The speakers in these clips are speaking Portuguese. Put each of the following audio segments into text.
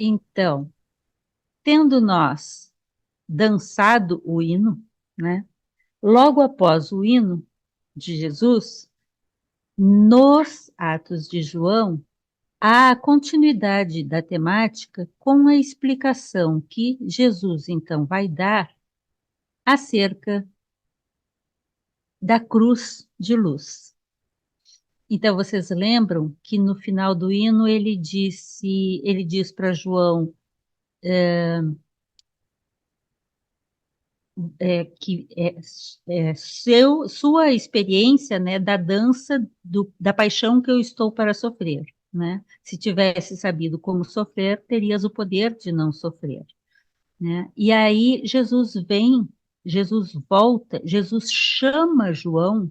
Então, tendo nós dançado o hino, né? Logo após o hino de Jesus, nos Atos de João, há a continuidade da temática com a explicação que Jesus então vai dar acerca da cruz de luz. Então, vocês lembram que no final do hino ele diz para João que sua experiência, né, da dança da paixão que eu estou para sofrer, né? Se tivesse sabido como sofrer, terias o poder de não sofrer, né? E aí Jesus vem, Jesus volta, Jesus chama João,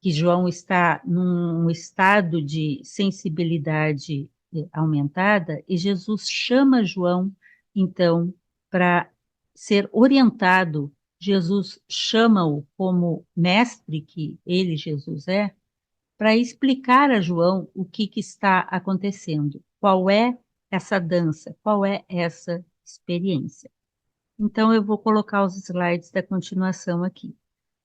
que João está num estado de sensibilidade aumentada, e Jesus chama João, então, para ser orientado. Jesus chama-o como mestre que ele, Jesus, é, para explicar a João o que está acontecendo, qual é essa dança, qual é essa experiência. Então, eu vou colocar os slides da continuação aqui.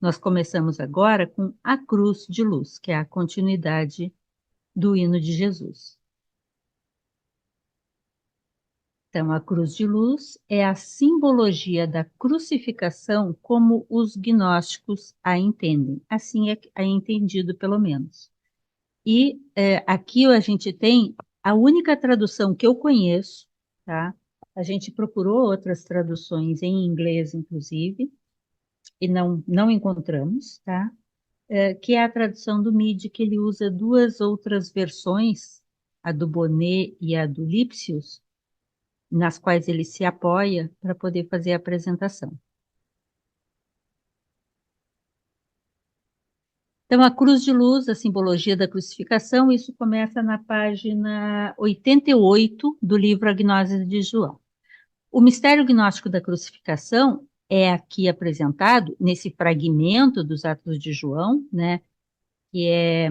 Nós começamos agora com a cruz de luz, que é a continuidade do hino de Jesus. Então, a cruz de luz é a simbologia da crucificação como os gnósticos a entendem. Assim é entendido, pelo menos. E aqui a gente tem a única tradução que eu conheço, tá? A gente procurou outras traduções em inglês, inclusive, e não encontramos, tá? Que é a tradução do Midi, que ele usa duas outras versões, a do Bonnet e a do Lipsius, nas quais ele se apoia para poder fazer a apresentação. Então, a cruz de luz, a simbologia da crucificação, isso começa na página 88 do livro A Gnose de João. O mistério gnóstico da crucificação é aqui apresentado nesse fragmento dos Atos de João, né, que é,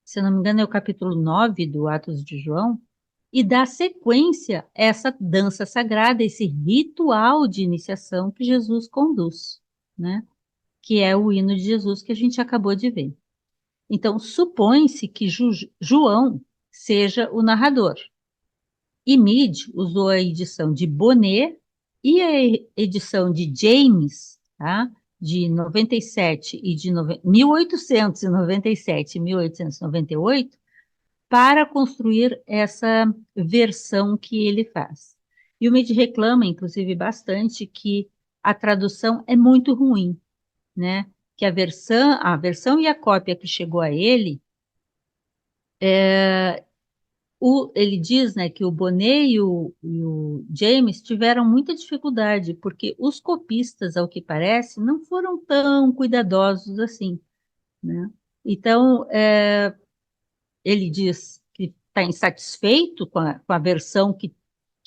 se eu não me engano, é o capítulo 9 do Atos de João, e dá sequência a essa dança sagrada, esse ritual de iniciação que Jesus conduz, né, que é o hino de Jesus que a gente acabou de ver. Então, supõe-se que João seja o narrador. E Mead usou a edição de Bonnet e a edição de James, tá? De 97 e de 1897 e 1898, para construir essa versão que ele faz. E o Mead reclama, inclusive, bastante que a tradução é muito ruim, né? Que a versão e a cópia que chegou a ele, ele diz, né, que o Bonnet e o James tiveram muita dificuldade, porque os copistas, ao que parece, não foram tão cuidadosos assim, né? Então, ele diz que está insatisfeito com a versão que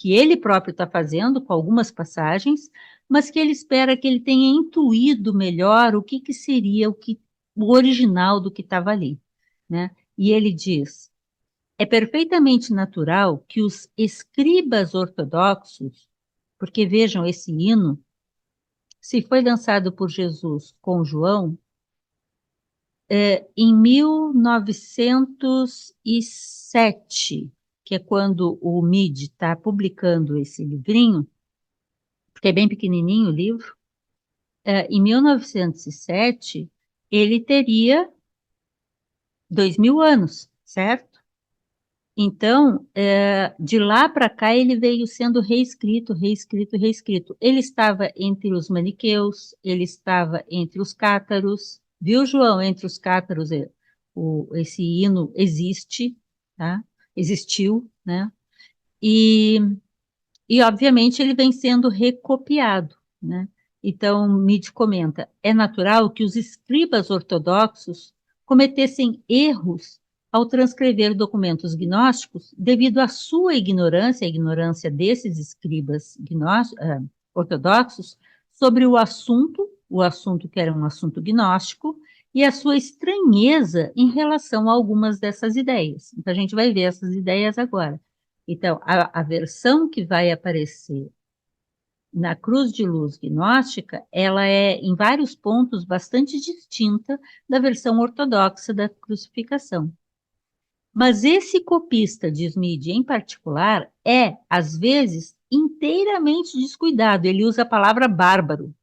ele próprio está fazendo, com algumas passagens, mas que ele espera que ele tenha intuído melhor o que seria o original do que estava ali, né? E ele diz: é perfeitamente natural que os escribas ortodoxos, porque vejam, esse hino, se foi lançado por Jesus com João, em 1907, que é quando o Midi está publicando esse livrinho, porque é bem pequenininho o livro, em 1907, ele teria 2000 anos, certo? Então, de lá para cá, ele veio sendo reescrito, reescrito, reescrito. Ele estava entre os maniqueus, ele estava entre os cátaros, viu, João? Entre os cátaros, esse hino existe, tá? Existiu, né? E, obviamente, ele vem sendo recopiado, né? Então, Midi comenta, é natural que os escribas ortodoxos cometessem erros ao transcrever documentos gnósticos devido à sua ignorância, a ignorância desses escribas ortodoxos, sobre o assunto que era um assunto gnóstico, e a sua estranheza em relação a algumas dessas ideias. Então, a gente vai ver essas ideias agora. Então, a versão que vai aparecer na cruz de luz gnóstica, ela é, em vários pontos, bastante distinta da versão ortodoxa da crucificação. Mas esse copista de Smith, em particular, é, às vezes, inteiramente descuidado. Ele usa a palavra bárbaro,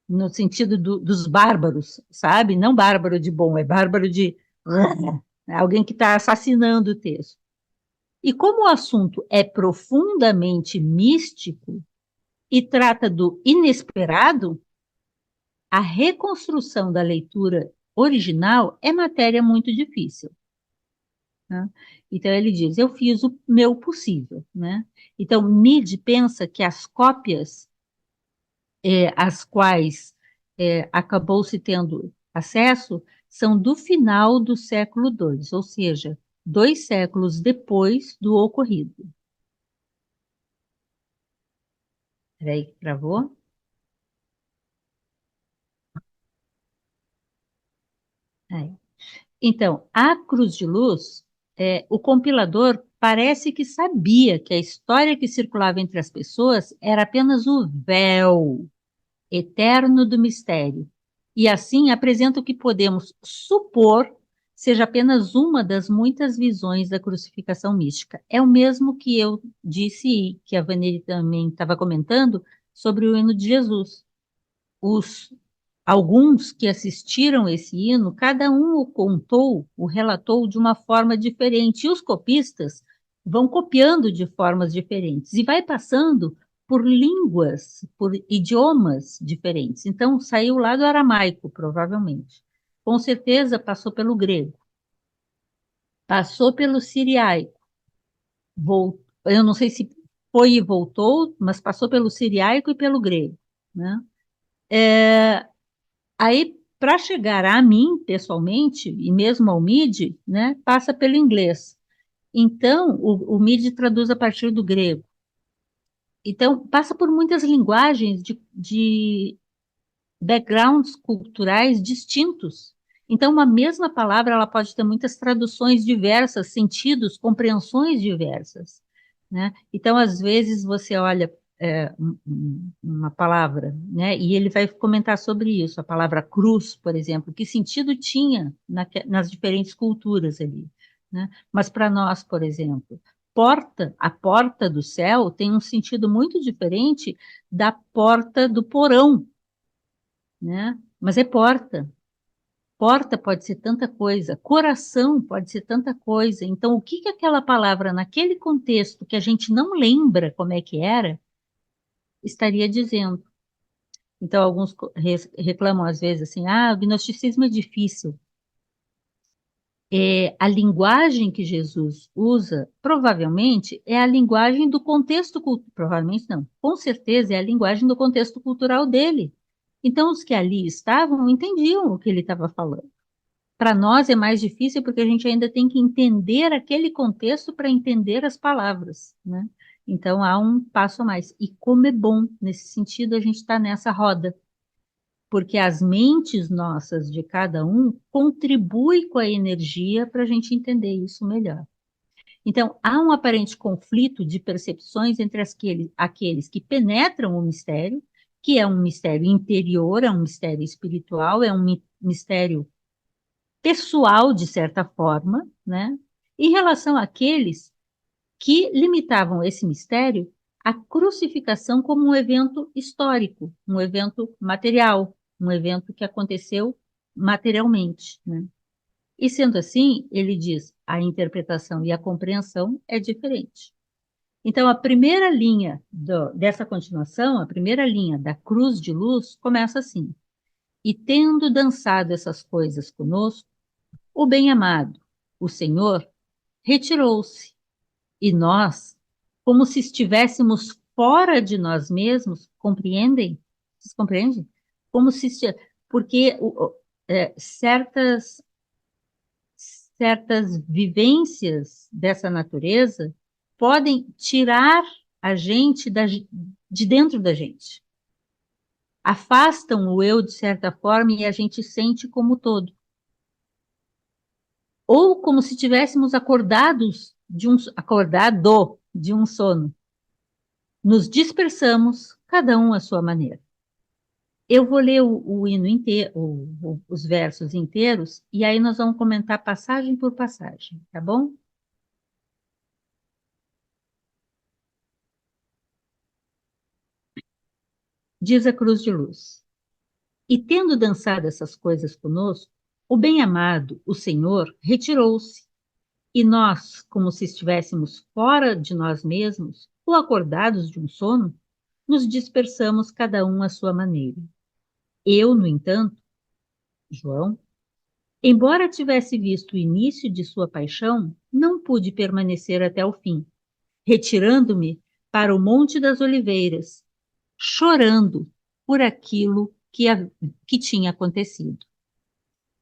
no sentido dos bárbaros, sabe? Não bárbaro de bom, é bárbaro de alguém que está assassinando o texto. E como o assunto é profundamente místico e trata do inesperado, a reconstrução da leitura original é matéria muito difícil. Né? Então ele diz, eu fiz o meu possível. Né? Então Mead pensa que as cópias às quais acabou se tendo acesso são do final do século II, ou seja, 2 séculos depois do ocorrido. Peraí, que travou? Aí. Então, a Cruz de Luz, o compilador parece que sabia que a história que circulava entre as pessoas era apenas o véu eterno do mistério, e assim apresenta o que podemos supor seja apenas uma das muitas visões da crucificação mística. É o mesmo que eu disse, e que a Vanille também estava comentando, sobre o hino de Jesus. Os Alguns que assistiram esse hino, cada um o contou, o relatou de uma forma diferente, e os copistas vão copiando de formas diferentes, e vai passando por línguas, por idiomas diferentes. Então, saiu lá do aramaico, provavelmente. Com certeza passou pelo grego, passou pelo siriaico, eu não sei se foi e voltou, mas passou pelo siriaico e pelo grego, né? Aí, para chegar a mim, pessoalmente, e mesmo ao MIDI, né, passa pelo inglês. Então, o MIDI traduz a partir do grego. Então, passa por muitas linguagens de backgrounds culturais distintos. Então, uma mesma palavra ela pode ter muitas traduções diversas, sentidos, compreensões diversas, né? Então, às vezes você olha uma palavra, né? E ele vai comentar sobre isso, a palavra cruz, por exemplo, que sentido tinha nas diferentes culturas ali, né? Mas para nós, por exemplo, a porta do céu tem um sentido muito diferente da porta do porão, né? Mas é porta. Porta pode ser tanta coisa, coração pode ser tanta coisa. Então, o que que aquela palavra, naquele contexto que a gente não lembra como é que era, estaria dizendo? Então, alguns reclamam às vezes assim, o gnosticismo é difícil. A linguagem que Jesus usa, provavelmente, é a linguagem do contexto cultural, provavelmente não, com certeza é a linguagem do contexto cultural dele. Então, os que ali estavam entendiam o que ele estava falando. Para nós é mais difícil porque a gente ainda tem que entender aquele contexto para entender as palavras, né? Então, há um passo a mais. E como é bom, nesse sentido, a gente está nessa roda, porque as mentes nossas de cada um contribuem com a energia para a gente entender isso melhor. Então, há um aparente conflito de percepções entre aqueles que penetram o mistério, que é um mistério interior, é um mistério espiritual, é um mistério pessoal, de certa forma, né? Em relação àqueles que limitavam esse mistério à crucificação como um evento histórico, um evento material, um evento que aconteceu materialmente, né? E sendo assim, ele diz, a interpretação e a compreensão é diferente. Então, a primeira linha dessa continuação, a primeira linha da cruz de luz, começa assim: e tendo dançado essas coisas conosco, o bem-amado, o Senhor, retirou-se, e nós, como se estivéssemos fora de nós mesmos, compreendem? Vocês compreendem? Como se... Porque certas vivências dessa natureza podem tirar a gente de dentro da gente. Afastam o eu, de certa forma, e a gente sente como todo. Ou como se tivéssemos acordado de um sono. Nos dispersamos, cada um à sua maneira. Eu vou ler o hino inteiro, os versos inteiros, e aí nós vamos comentar passagem por passagem, tá bom? Diz a cruz de luz. E tendo dançado essas coisas conosco, o bem-amado, o Senhor, retirou-se, e nós, como se estivéssemos fora de nós mesmos, ou acordados de um sono, nos dispersamos cada um à sua maneira. Eu, no entanto, João, embora tivesse visto o início de sua paixão, não pude permanecer até o fim, retirando-me para o Monte das Oliveiras, chorando por aquilo que tinha acontecido.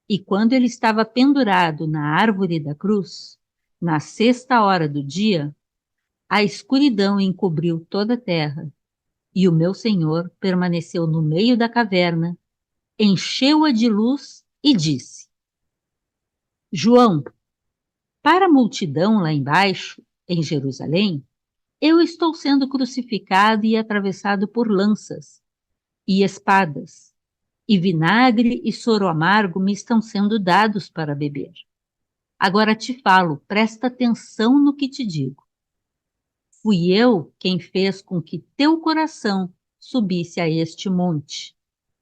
E quando ele estava pendurado na árvore da cruz, na sexta hora do dia, a escuridão encobriu toda a terra, e o meu Senhor permaneceu no meio da caverna, encheu-a de luz e disse: João, para a multidão lá embaixo, em Jerusalém, eu estou sendo crucificado e atravessado por lanças e espadas, e vinagre e soro amargo me estão sendo dados para beber. Agora te falo, presta atenção no que te digo. Fui eu quem fez com que teu coração subisse a este monte,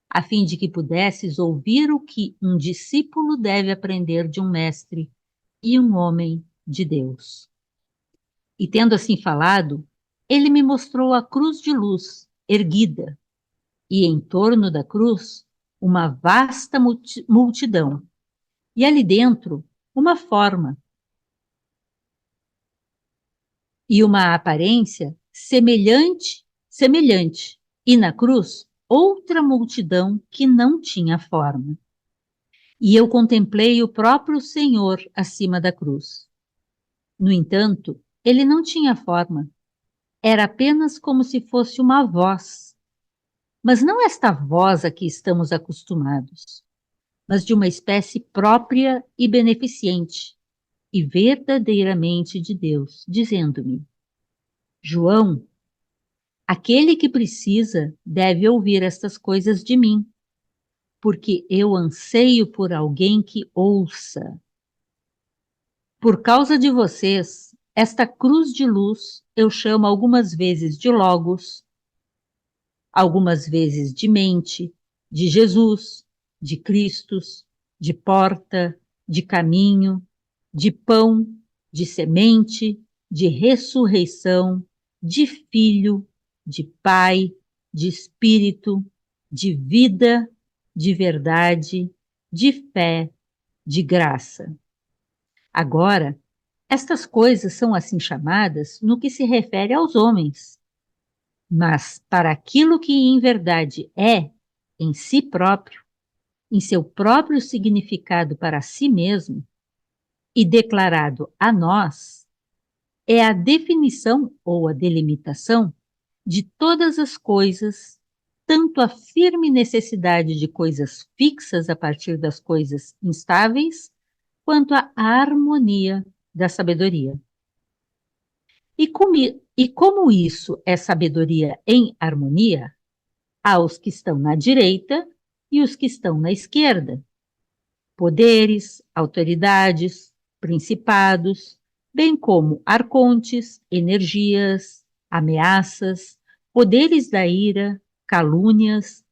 a fim de que pudesses ouvir o que um discípulo deve aprender de um mestre e um homem de Deus. E tendo assim falado, ele me mostrou a cruz de luz erguida, e em torno da cruz uma vasta multidão, e ali dentro uma forma e uma aparência semelhante, e na cruz outra multidão que não tinha forma. E eu contemplei o próprio Senhor acima da cruz. No entanto, ele não tinha forma, era apenas como se fosse uma voz, mas não esta voz a que estamos acostumados, mas de uma espécie própria e beneficente, e verdadeiramente de Deus, dizendo-me: João, aquele que precisa deve ouvir estas coisas de mim, porque eu anseio por alguém que ouça. Por causa de vocês, esta cruz de luz eu chamo algumas vezes de Logos, algumas vezes de mente, de Jesus, de Cristos, de porta, de caminho, de pão, de semente, de ressurreição, de filho, de pai, de espírito, de vida, de verdade, de fé, de graça. Agora, estas coisas são assim chamadas no que se refere aos homens, mas para aquilo que em verdade é, em si próprio, em seu próprio significado para si mesmo, e declarado a nós, é a definição ou a delimitação de todas as coisas, tanto a firme necessidade de coisas fixas a partir das coisas instáveis, quanto a harmonia da sabedoria. E como isso é sabedoria em harmonia, há os que estão na direita e os que estão na esquerda. Poderes, autoridades, principados, bem como arcontes, energias, ameaças, poderes da ira, calúnias,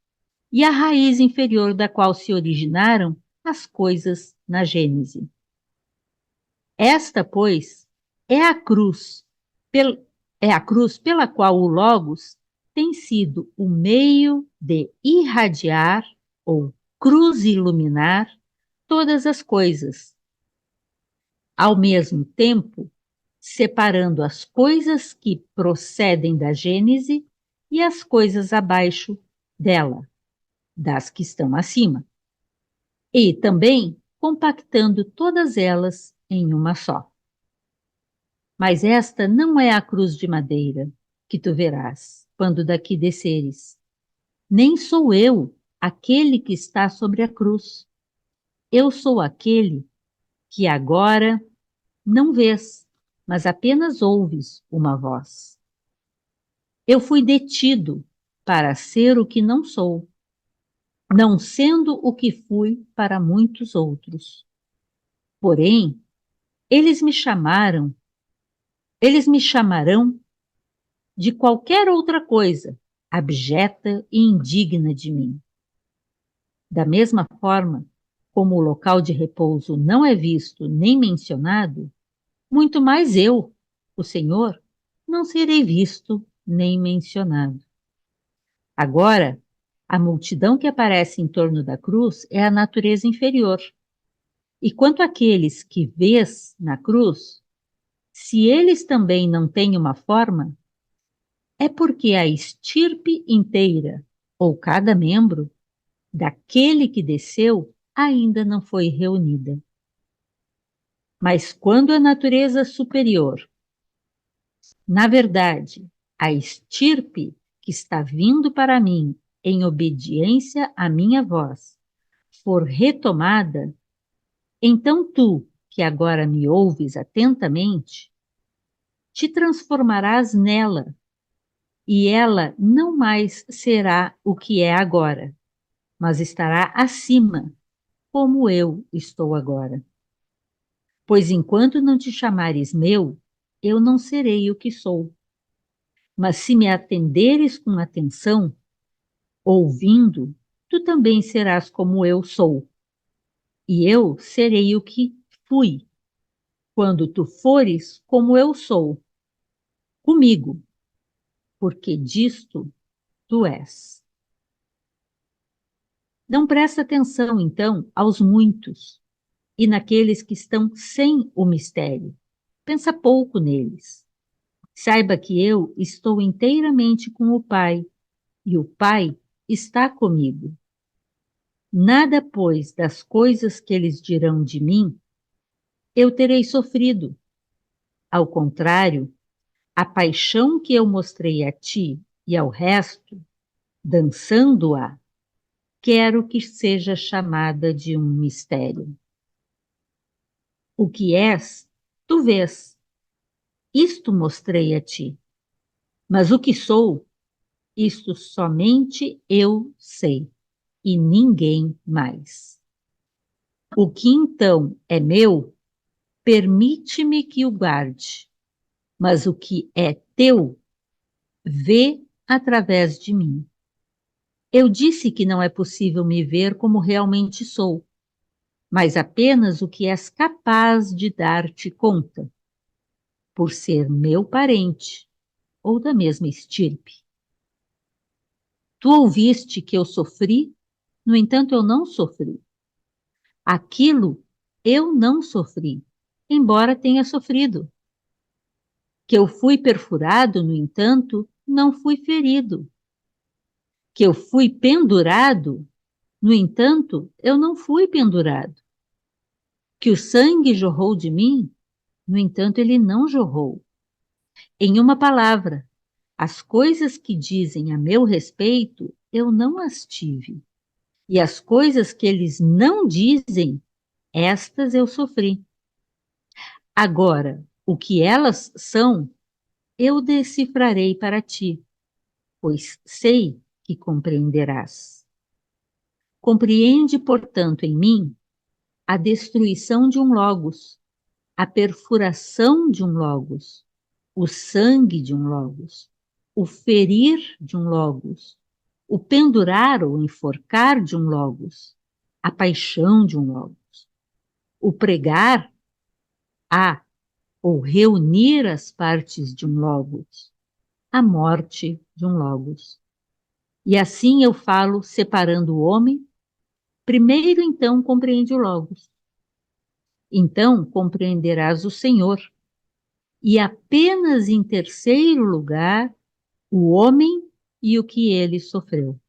e a raiz inferior da qual se originaram as coisas na Gênese. Esta, pois, é a cruz, é a cruz pela qual o Logos tem sido o meio de irradiar ou cruz iluminar todas as coisas, ao mesmo tempo separando as coisas que procedem da Gênese e as coisas abaixo dela, das que estão acima, e também compactando todas elas em uma só. Mas esta não é a cruz de madeira que tu verás quando daqui desceres. Nem sou eu aquele que está sobre a cruz. Eu sou aquele que agora não vês, mas apenas ouves uma voz. Eu fui detido para ser o que não sou, não sendo o que fui para muitos outros. Porém, eles me chamaram, eles me chamarão de qualquer outra coisa, abjeta e indigna de mim. Da mesma forma, como o local de repouso não é visto nem mencionado, muito mais eu, o Senhor, não serei visto nem mencionado. Agora, a multidão que aparece em torno da cruz é a natureza inferior. E quanto àqueles que vês na cruz, se eles também não têm uma forma, é porque a estirpe inteira, ou cada membro, daquele que desceu ainda não foi reunida. Mas quando a natureza superior, na verdade, a estirpe que está vindo para mim em obediência à minha voz, for retomada, então tu, que agora me ouves atentamente, te transformarás nela, e ela não mais será o que é agora, mas estará acima, como eu estou agora. Pois enquanto não te chamares meu, eu não serei o que sou. Mas se me atenderes com atenção, ouvindo, tu também serás como eu sou. E eu serei o que fui, quando tu fores como eu sou, comigo, porque disto tu és. Não presta atenção, então, aos muitos e naqueles que estão sem o mistério. Pensa pouco neles. Saiba que eu estou inteiramente com o Pai, e o Pai está comigo. Nada, pois, das coisas que eles dirão de mim, eu terei sofrido. Ao contrário, a paixão que eu mostrei a ti e ao resto, dançando-a, quero que seja chamada de um mistério. O que és, tu vês. Isto mostrei a ti. Mas o que sou, isto somente eu sei, e ninguém mais. O que então é meu, permite-me que o guarde, mas o que é teu, vê através de mim. Eu disse que não é possível me ver como realmente sou, mas apenas o que és capaz de dar-te conta, por ser meu parente ou da mesma estirpe. Tu ouviste que eu sofri, no entanto eu não sofri. Aquilo eu não sofri, embora tenha sofrido. Que eu fui perfurado, no entanto, não fui ferido. Que eu fui pendurado, no entanto, eu não fui pendurado. Que o sangue jorrou de mim, no entanto, ele não jorrou. Em uma palavra, as coisas que dizem a meu respeito, eu não as tive. E as coisas que eles não dizem, estas eu sofri. Agora, o que elas são, eu decifrarei para ti, pois sei que compreenderás. Compreende, portanto, em mim a destruição de um logos, a perfuração de um logos, o sangue de um logos, o ferir de um logos, o pendurar ou enforcar de um logos, a paixão de um logos, o pregar a ou reunir as partes de um logos, a morte de um logos. E assim eu falo separando o homem, primeiro então compreende o logos. Então compreenderás o Senhor. E apenas em terceiro lugar, o homem e o que ele sofreu.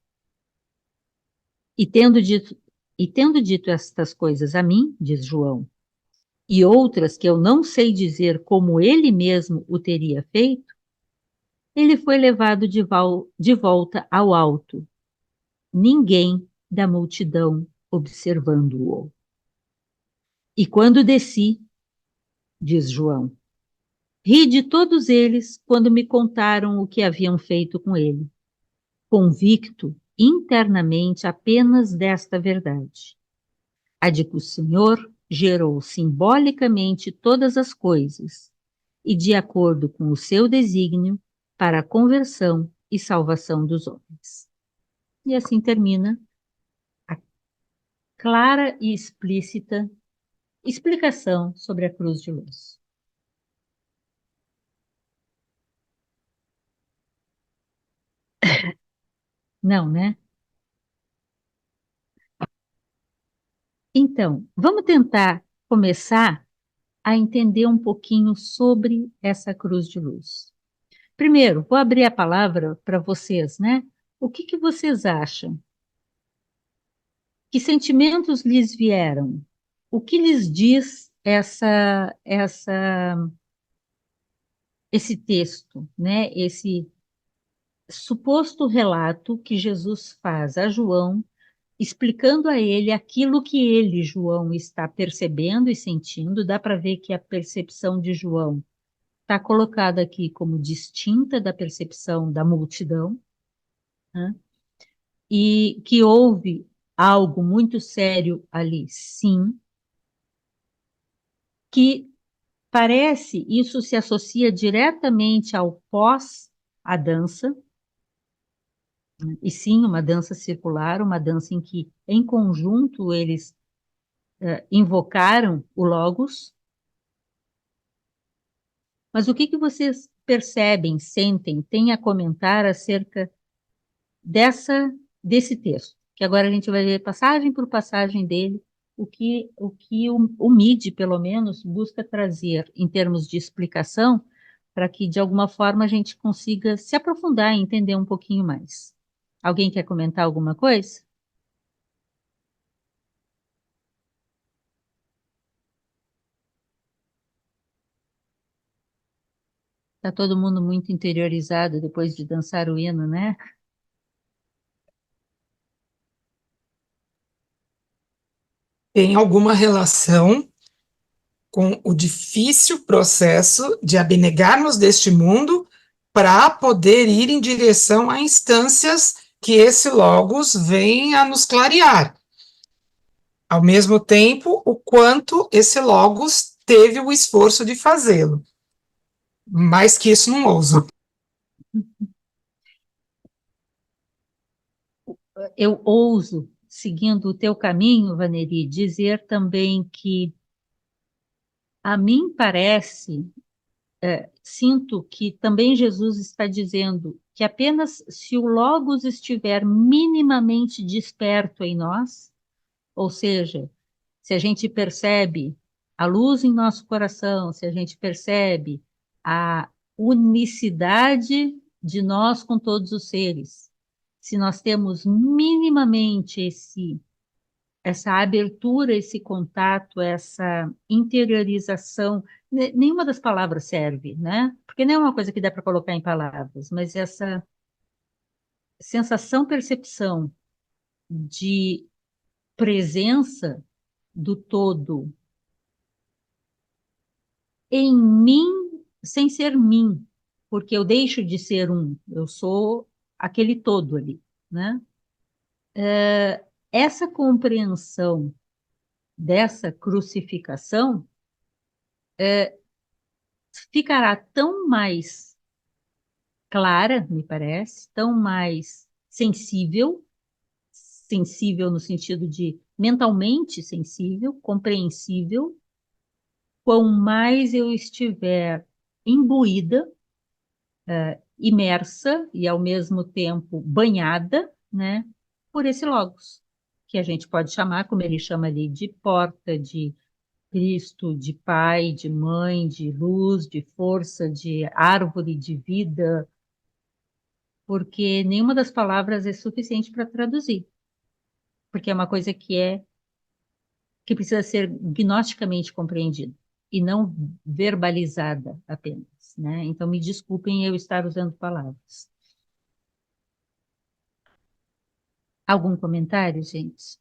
E tendo dito estas coisas a mim, diz João, e outras que eu não sei dizer como ele mesmo o teria feito, ele foi levado de volta ao alto, ninguém da multidão observando-o. E quando desci, diz João, Ri de todos eles quando me contaram o que haviam feito com ele, convicto internamente apenas desta verdade: a de que o Senhor gerou simbolicamente todas as coisas, e de acordo com o seu desígnio, para a conversão e salvação dos homens. E assim termina a clara e explícita explicação sobre a cruz de luz. Não, né? Então, vamos tentar começar a entender um pouquinho sobre essa cruz de luz. Primeiro, vou abrir a palavra para vocês, né? O que que vocês acham? Que sentimentos lhes vieram? O que lhes diz esse texto, né? Esse suposto relato que Jesus faz a João, explicando a ele aquilo que ele, João, está percebendo e sentindo. Dá para ver que a percepção de João está colocada aqui como distinta da percepção da multidão, né? E que houve algo muito sério ali, sim, que parece isso se associa diretamente ao pós a dança, né? E sim, uma dança circular, uma dança em que, em conjunto, eles invocaram o Logos. Mas o que que vocês percebem, sentem, têm a comentar acerca desse texto? Que agora a gente vai ver passagem por passagem dele, o MIDI, pelo menos, busca trazer em termos de explicação, para que, de alguma forma, a gente consiga se aprofundar e entender um pouquinho mais. Alguém quer comentar alguma coisa? Está todo mundo muito interiorizado depois de dançar o hino, né? Tem alguma relação com o difícil processo de abnegarmos deste mundo para poder ir em direção a instâncias que esse Logos vem a nos clarear. Ao mesmo tempo, o quanto esse Logos teve o esforço de fazê-lo. Mais que isso, não ouso. Eu ouso, seguindo o teu caminho, Vaneri, dizer também que a mim parece, sinto que também Jesus está dizendo que apenas se o Logos estiver minimamente desperto em nós, ou seja, se a gente percebe a luz em nosso coração, se a gente percebe a unicidade de nós com todos os seres, se nós temos minimamente essa abertura, esse contato, essa interiorização, nenhuma das palavras serve, né? Porque não é uma coisa que dá para colocar em palavras, mas essa sensação, percepção de presença do todo em mim, sem ser mim, porque eu deixo de ser um, eu sou aquele todo ali, né? Essa compreensão dessa crucificação ficará tão mais clara, me parece, tão mais sensível, sensível no sentido de mentalmente sensível, compreensível, quão mais eu estiver imbuída, imersa e ao mesmo tempo banhada, né, por esse logos, que a gente pode chamar, como ele chama ali, de porta, de Cristo, de pai, de mãe, de luz, de força, de árvore de vida, porque nenhuma das palavras é suficiente para traduzir, porque é uma coisa que precisa ser gnosticamente compreendida e não verbalizada apenas, né? Então me desculpem eu estar usando palavras. Algum comentário, gente?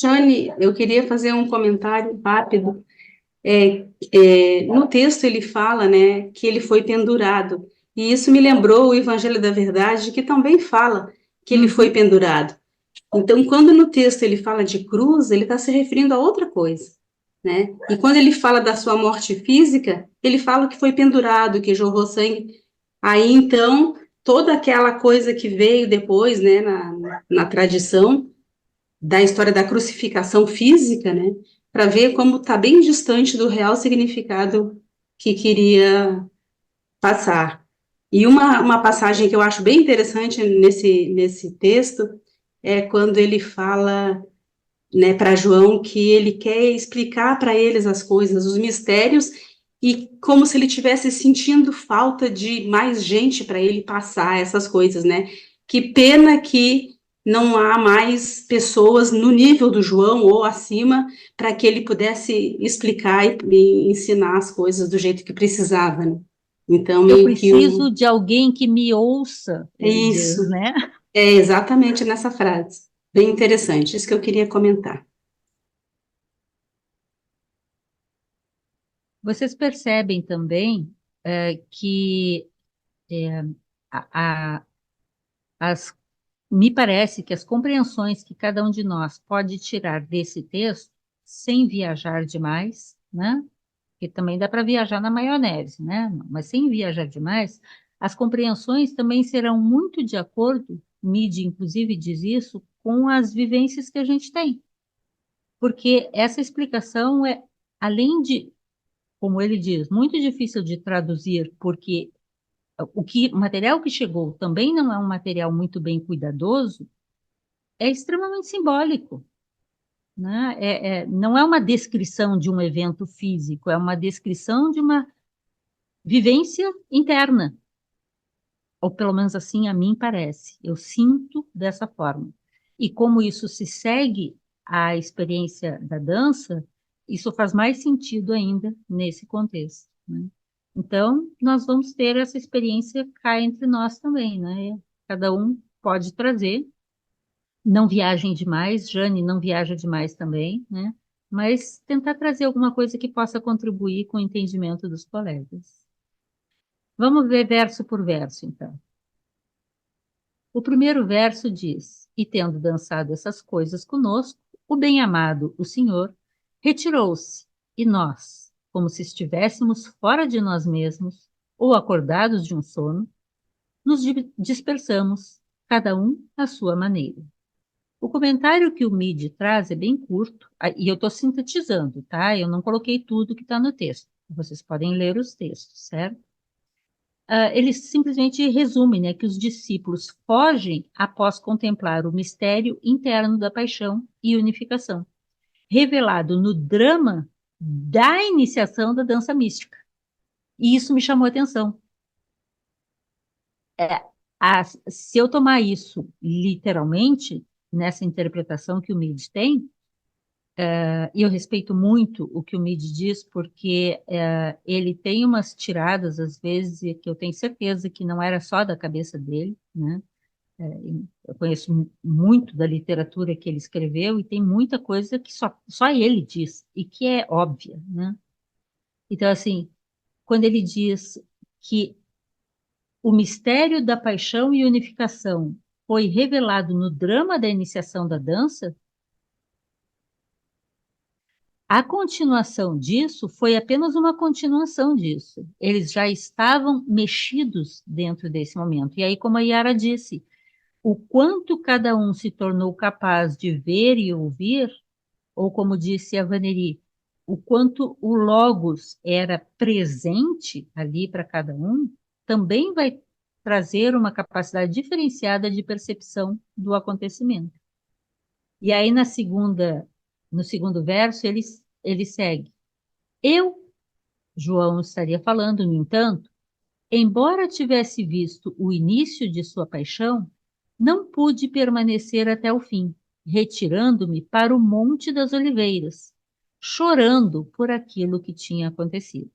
Jane, eu queria fazer um comentário rápido. No texto ele fala, né, que ele foi pendurado, e isso me lembrou o Evangelho da Verdade, que também fala que ele foi Uhum. pendurado. Então, quando no texto ele fala de cruz, ele está se referindo a outra coisa, né? E quando ele fala da sua morte física, ele fala que foi pendurado, que jorrou sangue. Aí, então, toda aquela coisa que veio depois, né, na tradição, da história da crucificação física, né, para ver como está bem distante do real significado que queria passar. E uma passagem que eu acho bem interessante nesse texto é quando ele fala, né, para João que ele quer explicar para eles as coisas, os mistérios, e como se ele tivesse sentindo falta de mais gente para ele passar essas coisas, né? Que pena que não há mais pessoas no nível do João ou acima para que ele pudesse explicar e ensinar as coisas do jeito que precisava, né? Então, Eu meio que preciso de alguém que me ouça, é ele isso, diz, né? é exatamente nessa frase. Bem interessante, isso que eu queria comentar. Vocês percebem também que é, a, a- as, me parece que as compreensões que cada um de nós pode tirar desse texto, sem viajar demais, né? Porque também dá para viajar na maionese, né? Mas sem viajar demais, as compreensões também serão muito de acordo, Mide inclusive diz isso, com as vivências que a gente tem. Porque essa explicação é, além de, como ele diz, muito difícil de traduzir, porque o material que chegou também não é um material muito bem cuidadoso, é extremamente simbólico, né? Não é uma descrição de um evento físico, é uma descrição de uma vivência interna, ou pelo menos assim a mim parece. Eu sinto dessa forma. E como isso se segue à experiência da dança, isso faz mais sentido ainda nesse contexto, né? Então, nós vamos ter essa experiência cá entre nós também, né? Cada um pode trazer. Não viajem demais, Jane não viaja demais também, né? Mas tentar trazer alguma coisa que possa contribuir com o entendimento dos colegas. Vamos ver verso por verso, então. O primeiro verso diz: E tendo dançado essas coisas conosco, o bem-amado, o Senhor, retirou-se, e nós, como se estivéssemos fora de nós mesmos, ou acordados de um sono, nos dispersamos, cada um à sua maneira. O comentário que o Midi traz é bem curto, e eu estou sintetizando, tá? Eu não coloquei tudo que está no texto. Vocês podem ler os textos, certo? Ele simplesmente resume, né, que os discípulos fogem após contemplar o mistério interno da paixão e unificação, revelado no drama da iniciação da dança mística. E isso me chamou a atenção. É, se eu tomar isso literalmente, nessa interpretação que o Mid tem, e eu respeito muito o que o Mid diz, porque ele tem umas tiradas, às vezes, que eu tenho certeza que não era só da cabeça dele, né? Eu conheço muito da literatura que ele escreveu e tem muita coisa que só ele diz e que é óbvia, né? Então, assim, quando ele diz que o mistério da paixão e unificação foi revelado no drama da iniciação da dança, a continuação disso foi apenas uma continuação disso. Eles já estavam mexidos dentro desse momento. E aí, como a Yara disse, o quanto cada um se tornou capaz de ver e ouvir, ou como disse a Vaneri, o quanto o Logos era presente ali para cada um, também vai trazer uma capacidade diferenciada de percepção do acontecimento. E aí, no segundo verso, ele segue. Eu, João estaria falando, no entanto, embora tivesse visto o início de sua paixão, não pude permanecer até o fim, retirando-me para o Monte das Oliveiras, chorando por aquilo que tinha acontecido.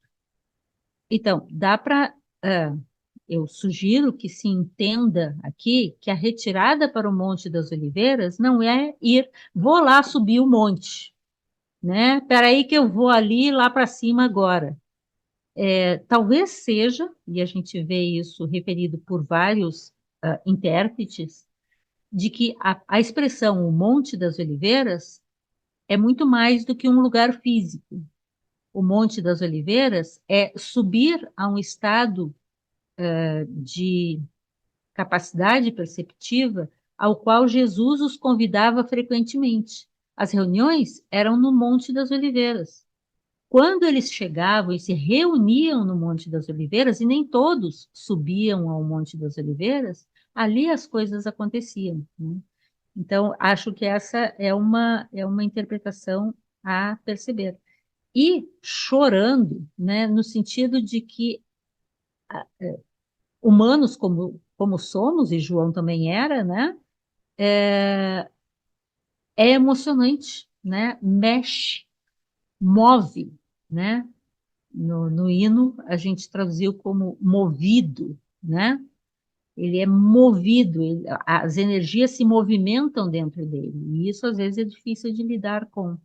Então, dá para eu sugiro que se entenda aqui que a retirada para o Monte das Oliveiras não é vou lá subir o monte, né? Espera aí que eu vou ali lá para cima agora. Talvez seja, e a gente vê isso referido por vários intérpretes, de que a expressão o Monte das Oliveiras é muito mais do que um lugar físico. O Monte das Oliveiras é subir a um estado de capacidade perceptiva ao qual Jesus os convidava frequentemente. As reuniões eram no Monte das Oliveiras. Quando eles chegavam e se reuniam no Monte das Oliveiras, e nem todos subiam ao Monte das Oliveiras, ali as coisas aconteciam, né? Então, acho que essa é uma interpretação a perceber. E chorando, né, no sentido de que humanos como somos, e João também era, né, é emocionante, né, mexe, move, né? No hino, a gente traduziu como movido, né? Ele é movido, as energias se movimentam dentro dele, e isso às vezes é difícil de lidar com.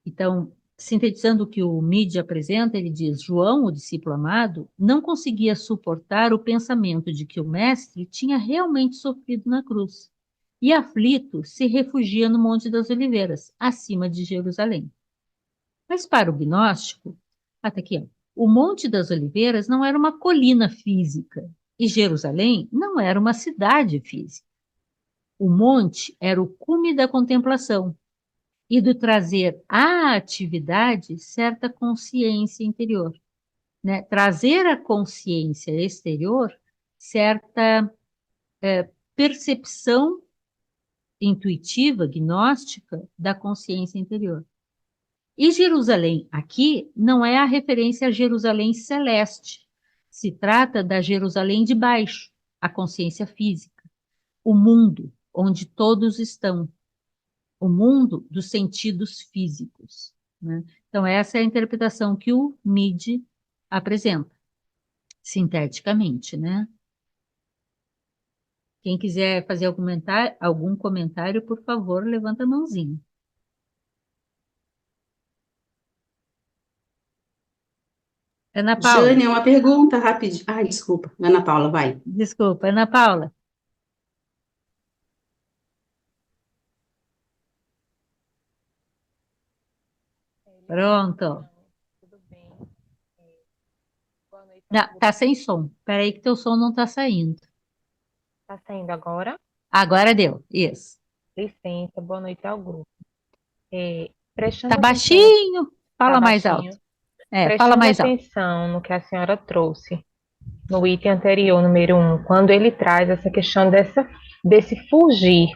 Então, sintetizando o que o Midi apresenta, ele diz: João, o discípulo amado, não conseguia suportar o pensamento de que o mestre tinha realmente sofrido na cruz, e aflito se refugia no Monte das Oliveiras, acima de Jerusalém. Mas para o gnóstico, até aqui, ó, o Monte das Oliveiras não era uma colina física, e Jerusalém não era uma cidade física. O monte era o cume da contemplação e do trazer à atividade certa consciência interior, né? Trazer à consciência exterior certa percepção intuitiva, gnóstica da consciência interior. E Jerusalém aqui não é a referência a Jerusalém celeste. Se trata da Jerusalém de baixo, a consciência física, o mundo onde todos estão, o mundo dos sentidos físicos, né? Então, essa é a interpretação que o Midi apresenta, sinteticamente, né? Quem quiser fazer algum comentário, por favor, levanta a mãozinha. Ana Paula, Jane, é uma pergunta rapidinho. Ai, desculpa. Ana Paula, vai. desculpa, Ana Paula, pronto. Tudo bem? Boa noite ao Não, grupo. tá sem som. Espera aí que teu som não tá saindo. Tá saindo agora? Agora deu, isso. Licença, boa noite ao grupo. Tá Prestando atenção baixinho, tá fala mais alto. baixinho, Fala prestando mais alto. atenção no que a senhora trouxe no item anterior, número 1, quando ele traz essa questão desse fugir.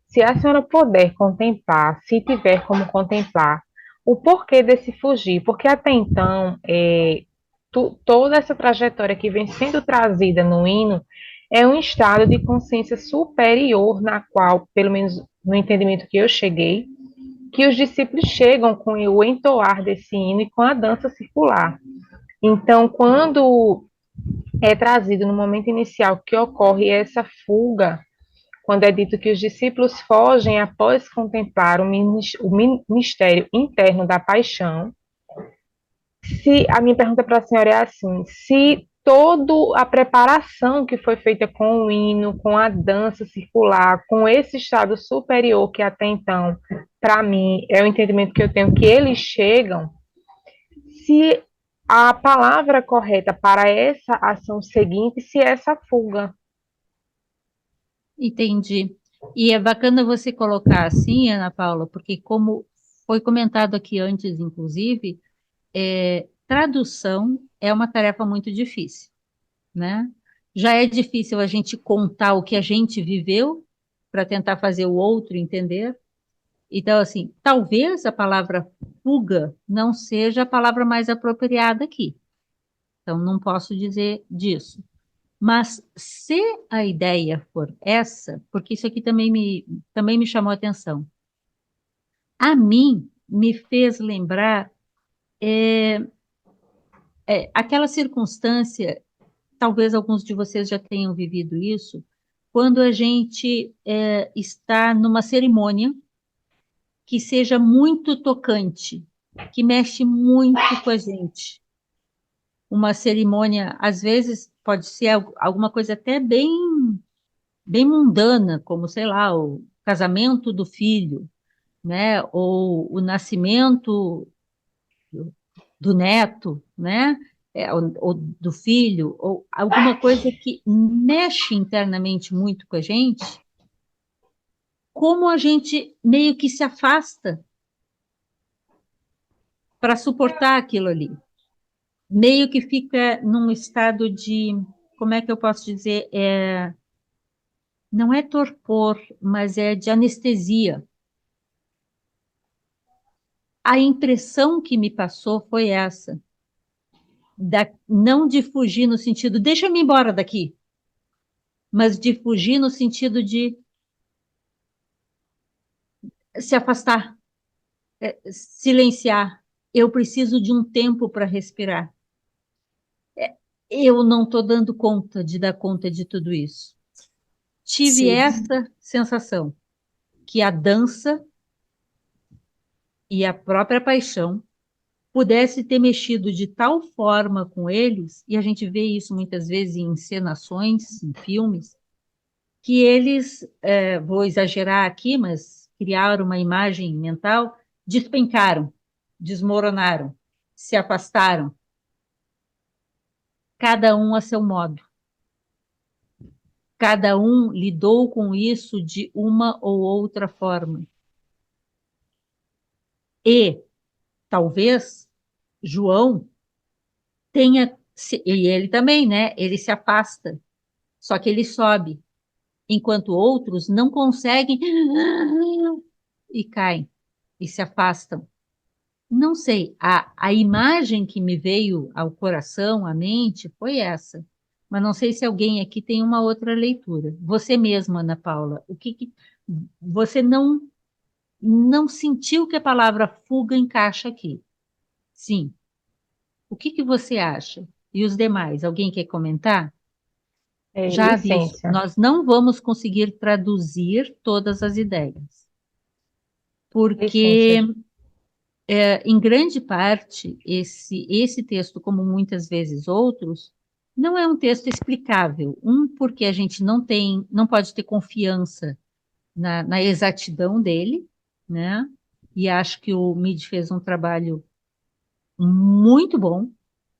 Se a senhora puder contemplar, se tiver como contemplar, o porquê desse fugir, porque até então, toda essa trajetória que vem sendo trazida no hino é um estado de consciência superior na qual, pelo menos no entendimento que eu cheguei, que os discípulos chegam com o entoar desse hino e com a dança circular. Então, quando é trazido no momento inicial que ocorre essa fuga, quando é dito que os discípulos fogem após contemplar o mistério interno da paixão, se a minha pergunta para a senhora é assim, se toda a preparação que foi feita com o hino, com a dança circular, com esse estado superior que até então, para mim, é o entendimento que eu tenho que eles chegam, se a palavra correta para essa ação seguinte, se é essa fuga. Entendi. E é bacana você colocar assim, Ana Paula, porque como foi comentado aqui antes, inclusive, tradução é uma tarefa muito difícil, né? Já é difícil a gente contar o que a gente viveu para tentar fazer o outro entender. Então, assim, talvez a palavra fuga não seja a palavra mais apropriada aqui. Então, não posso dizer disso. Mas se a ideia for essa, porque isso aqui também me chamou a atenção, a mim me fez lembrar aquela circunstância talvez alguns de vocês já tenham vivido isso, quando a gente está numa cerimônia que seja muito tocante, que mexe muito com a gente. Uma cerimônia, às vezes, pode ser alguma coisa até bem mundana, como, sei lá, o casamento do filho, né? Ou o nascimento do neto, né? Ou do filho, ou alguma coisa que mexe internamente muito com a gente, como a gente meio que se afasta para suportar aquilo ali. Meio que fica num estado de, como é que eu posso dizer, não é torpor, mas é de anestesia. A impressão que me passou foi essa, não de fugir no sentido, deixa-me embora daqui, mas de fugir no sentido de se afastar, silenciar. Eu preciso de um tempo para respirar. Eu não estou dando conta de dar conta de tudo isso. Tive Sim, essa sensação, que a dança e a própria paixão pudesse ter mexido de tal forma com eles, e a gente vê isso muitas vezes em encenações, em filmes, que eles, vou exagerar aqui, mas criaram uma imagem mental, despencaram, desmoronaram, se afastaram, cada um a seu modo. Cada um lidou com isso de uma ou outra forma. E, talvez, João tenha, e ele também, né? Ele se afasta, só que ele sobe, enquanto outros não conseguem e caem e se afastam. Não sei, a imagem que me veio ao coração, à mente, foi essa. Mas não sei se alguém aqui tem uma outra leitura. Você mesma, Ana Paula, você não sentiu que a palavra fuga encaixa aqui? Sim. O que você acha? E os demais? Alguém quer comentar? Já aviso, Licença. nós não vamos conseguir traduzir todas as ideias, Licença. porque, em grande parte, esse texto, como muitas vezes outros, não é um texto explicável. Porque a gente não pode ter confiança na exatidão dele, né? E acho que o Mid fez um trabalho muito bom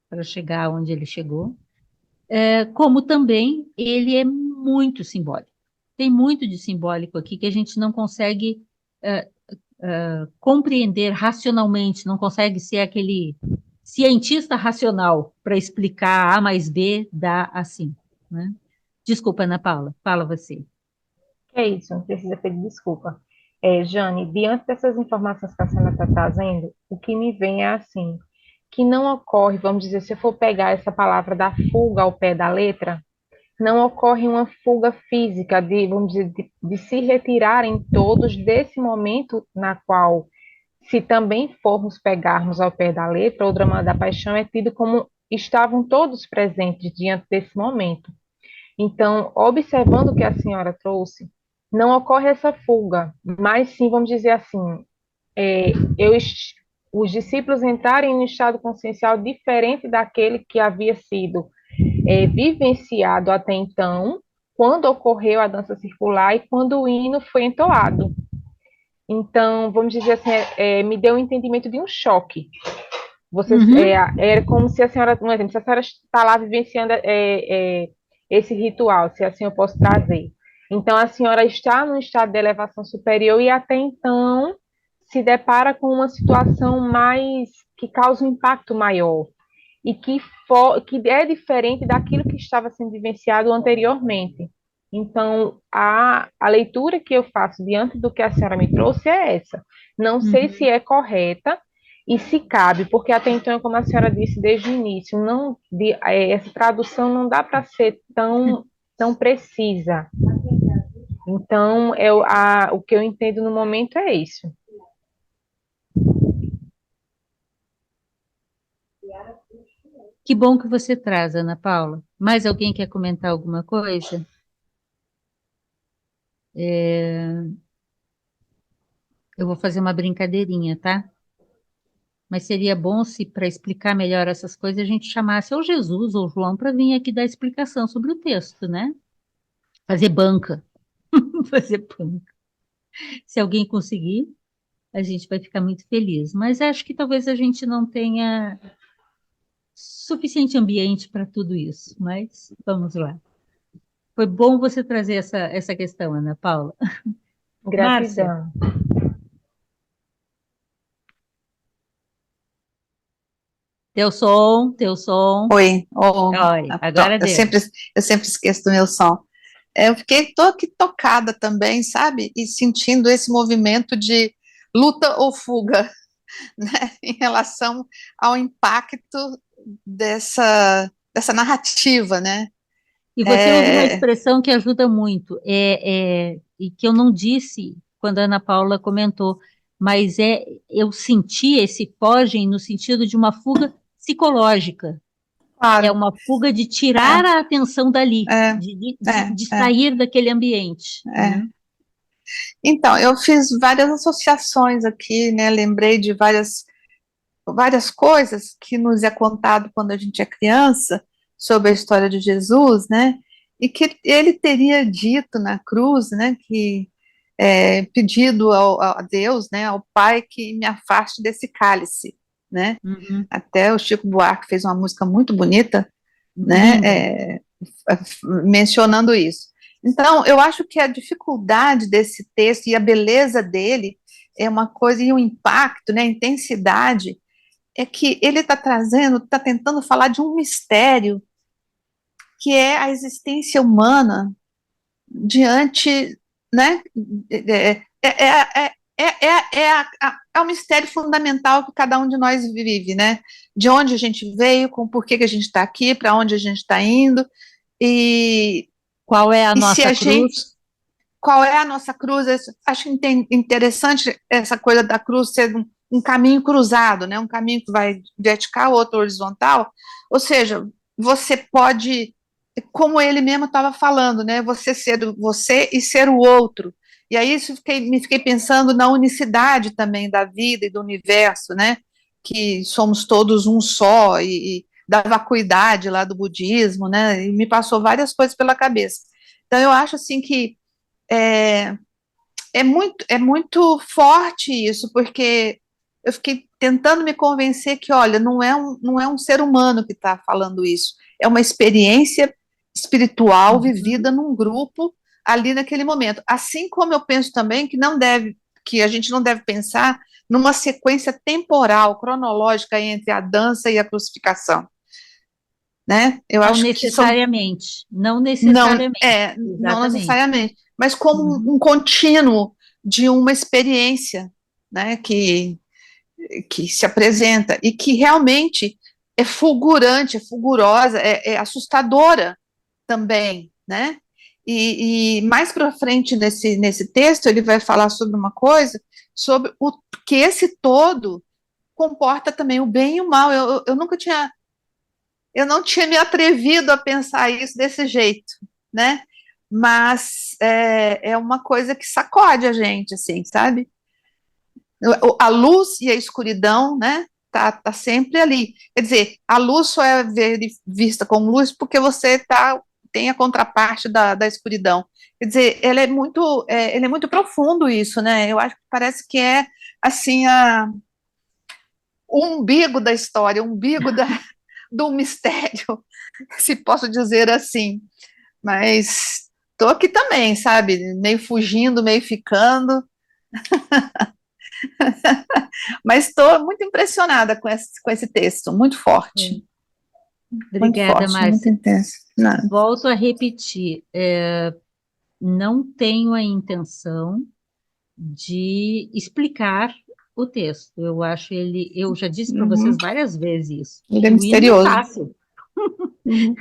para chegar onde ele chegou. Como também ele é muito simbólico. Tem muito de simbólico aqui que a gente não consegue compreender racionalmente, não consegue ser aquele cientista racional para explicar A mais B dá assim, né? Desculpa, Ana Paula, fala você. Que é isso, não precisa pedir desculpa. Jane, diante dessas informações que a senhora está trazendo, o que me vem é assim, que não ocorre, vamos dizer, se eu for pegar essa palavra da fuga ao pé da letra, não ocorre uma fuga física de, vamos dizer, de se retirarem todos desse momento na qual, se também formos pegarmos ao pé da letra, o drama da paixão é tido como estavam todos presentes diante desse momento. Então, observando o que a senhora trouxe, não ocorre essa fuga, mas sim, vamos dizer assim, é, eu, os discípulos entrarem em um estado consciencial diferente daquele que havia sido vivenciado até então, quando ocorreu a dança circular e quando o hino foi entoado. Então, vamos dizer assim, me deu um entendimento de um choque. Uhum, Era como se a senhora, um exemplo, se a senhora está lá vivenciando esse ritual, se assim eu posso trazer. Então, a senhora está num estado de elevação superior e até então se depara com uma situação mais que causa um impacto maior e que é diferente daquilo que estava sendo vivenciado anteriormente. Então, a leitura que eu faço diante do que a senhora me trouxe é essa. Não sei se uhum. é correta e se cabe, porque até então, como a senhora disse desde o início, essa tradução não dá para ser tão precisa. Então, o que eu entendo no momento é isso. Que bom que você traz, Ana Paula. Mais alguém quer comentar alguma coisa? Eu vou fazer uma brincadeirinha, tá? Mas seria bom se, para explicar melhor essas coisas, a gente chamasse ou Jesus ou João para vir aqui dar explicação sobre o texto, né? Fazer banca. Fazer banca. Se alguém conseguir, a gente vai ficar muito feliz. Mas acho que talvez a gente não tenha suficiente ambiente para tudo isso. Mas vamos lá. Foi bom você trazer essa questão, Ana Paula. Márcia, Gratidão. teu som, teu som. Oi, Olha, agora eu deu. sempre esqueço do meu som. Eu tô aqui tocada também, sabe? E sentindo esse movimento de luta ou fuga, né? Em relação ao impacto dessa narrativa, né? E você usa uma É, expressão que ajuda muito, e que eu não disse quando a Ana Paula comentou, mas eu senti esse fogem no sentido de uma fuga psicológica. É claro, uma fuga de tirar é, a atenção dali, é, de sair daquele ambiente, é. né? Então, eu fiz várias associações aqui, né? Lembrei de várias coisas que nos é contado quando a gente é criança sobre a história de Jesus, né? E que ele teria dito na cruz, né? Que pedido a Deus, né? Ao Pai que me afaste desse cálice, né? Uhum. Até o Chico Buarque fez uma música muito bonita, né? Linda. Mencionando isso. Então, eu acho que a dificuldade desse texto e a beleza dele é uma coisa, e o impacto, né, a intensidade, é que ele está tentando falar de um mistério que é a existência humana diante, né, é um mistério fundamental que cada um de nós vive, né, de onde a gente veio, com por que a gente está aqui, para onde a gente está indo, e, Qual é a e se nossa a gente, cruz? qual é a nossa cruz, acho interessante essa coisa da cruz ser um caminho cruzado, né, um caminho que vai vertical, outro horizontal, ou seja, você pode, como ele mesmo estava falando, né, você ser você e ser o outro, e aí me fiquei pensando na unicidade também da vida e do universo, né, que somos todos um só, e da vacuidade lá do budismo, né, e me passou várias coisas pela cabeça. Então eu acho assim que é, é muito forte isso, porque eu fiquei tentando me convencer que, olha, não é um ser humano que está falando isso, é uma experiência espiritual Uhum. vivida num grupo ali naquele momento. Assim como eu penso também que a gente não deve pensar numa sequência temporal, cronológica entre a dança e a crucificação, né? Eu Não acho que são necessariamente, não necessariamente, não exatamente. necessariamente, mas como Uhum. um contínuo de uma experiência, né, que se apresenta e que realmente é fulgurante, é fulgurosa, é assustadora também, né? E mais para frente nesse texto ele vai falar sobre uma coisa, sobre o que esse todo comporta também o bem e o mal. Eu não tinha me atrevido a pensar isso desse jeito, né? Mas é uma coisa que sacode a gente, assim, sabe? A luz e a escuridão, né? Tá sempre ali. Quer dizer, a luz só é vista como luz porque tem a contraparte da escuridão. Quer dizer, ele é muito profundo isso, né? Eu acho que parece que é assim o umbigo da história, o umbigo do mistério, se posso dizer assim. Mas tô aqui também, sabe? Meio fugindo, meio ficando, mas estou muito impressionada com esse texto, É. muito Obrigada, forte, muito Márcia. intenso. Não. Volto a repetir, não tenho a intenção de explicar o texto. Eu já disse para Uhum. vocês várias vezes isso, Ele é que o hino é misterioso. fácil. Uhum.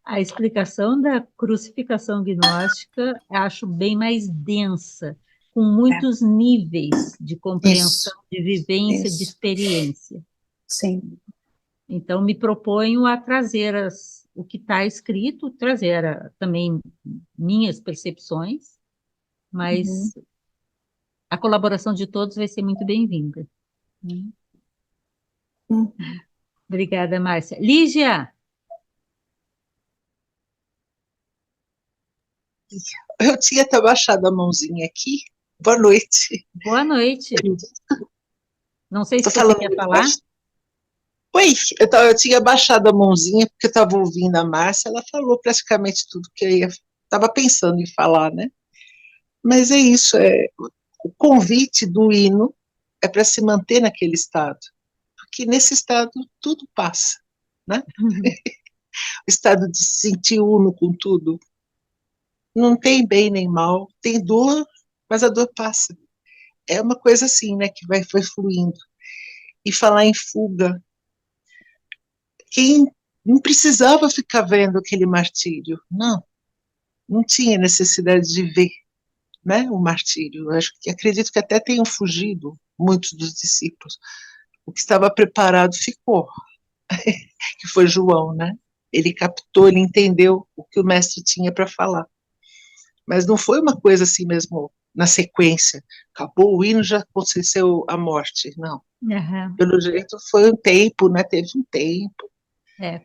A explicação da crucificação gnóstica eu acho bem mais densa, com É, muitos níveis de compreensão, isso, de vivência, de isso, experiência. sim. Então, me proponho a trazer o que está escrito, trazer também minhas percepções, Uhum. mas a colaboração de todos vai ser muito bem-vinda. Uhum. Obrigada, Márcia. Lígia, Eu tinha até baixado a mãozinha aqui. Boa noite. boa noite. Não sei se Estou você falando quer muito falar. baixo. Oi, eu tinha baixado a mãozinha porque eu estava ouvindo a Márcia, ela falou praticamente tudo que eu estava pensando em falar, né? Mas é isso, o convite do hino é para se manter naquele estado, porque nesse estado tudo passa, né? O estado de se sentir uno com tudo. Não tem bem nem mal, tem dor, mas a dor passa. É uma coisa assim, né, que foi fluindo. E falar em fuga, quem não precisava ficar vendo aquele martírio, não tinha necessidade de ver, né, o martírio. Eu acredito que até tenham fugido muitos dos discípulos. O que estava preparado ficou, que foi João, né? Ele captou, ele entendeu o que o mestre tinha para falar. Mas não foi uma coisa assim mesmo, na sequência. Acabou o hino, já aconteceu a morte. Não. Aham. Pelo jeito foi um tempo, né? Teve um tempo,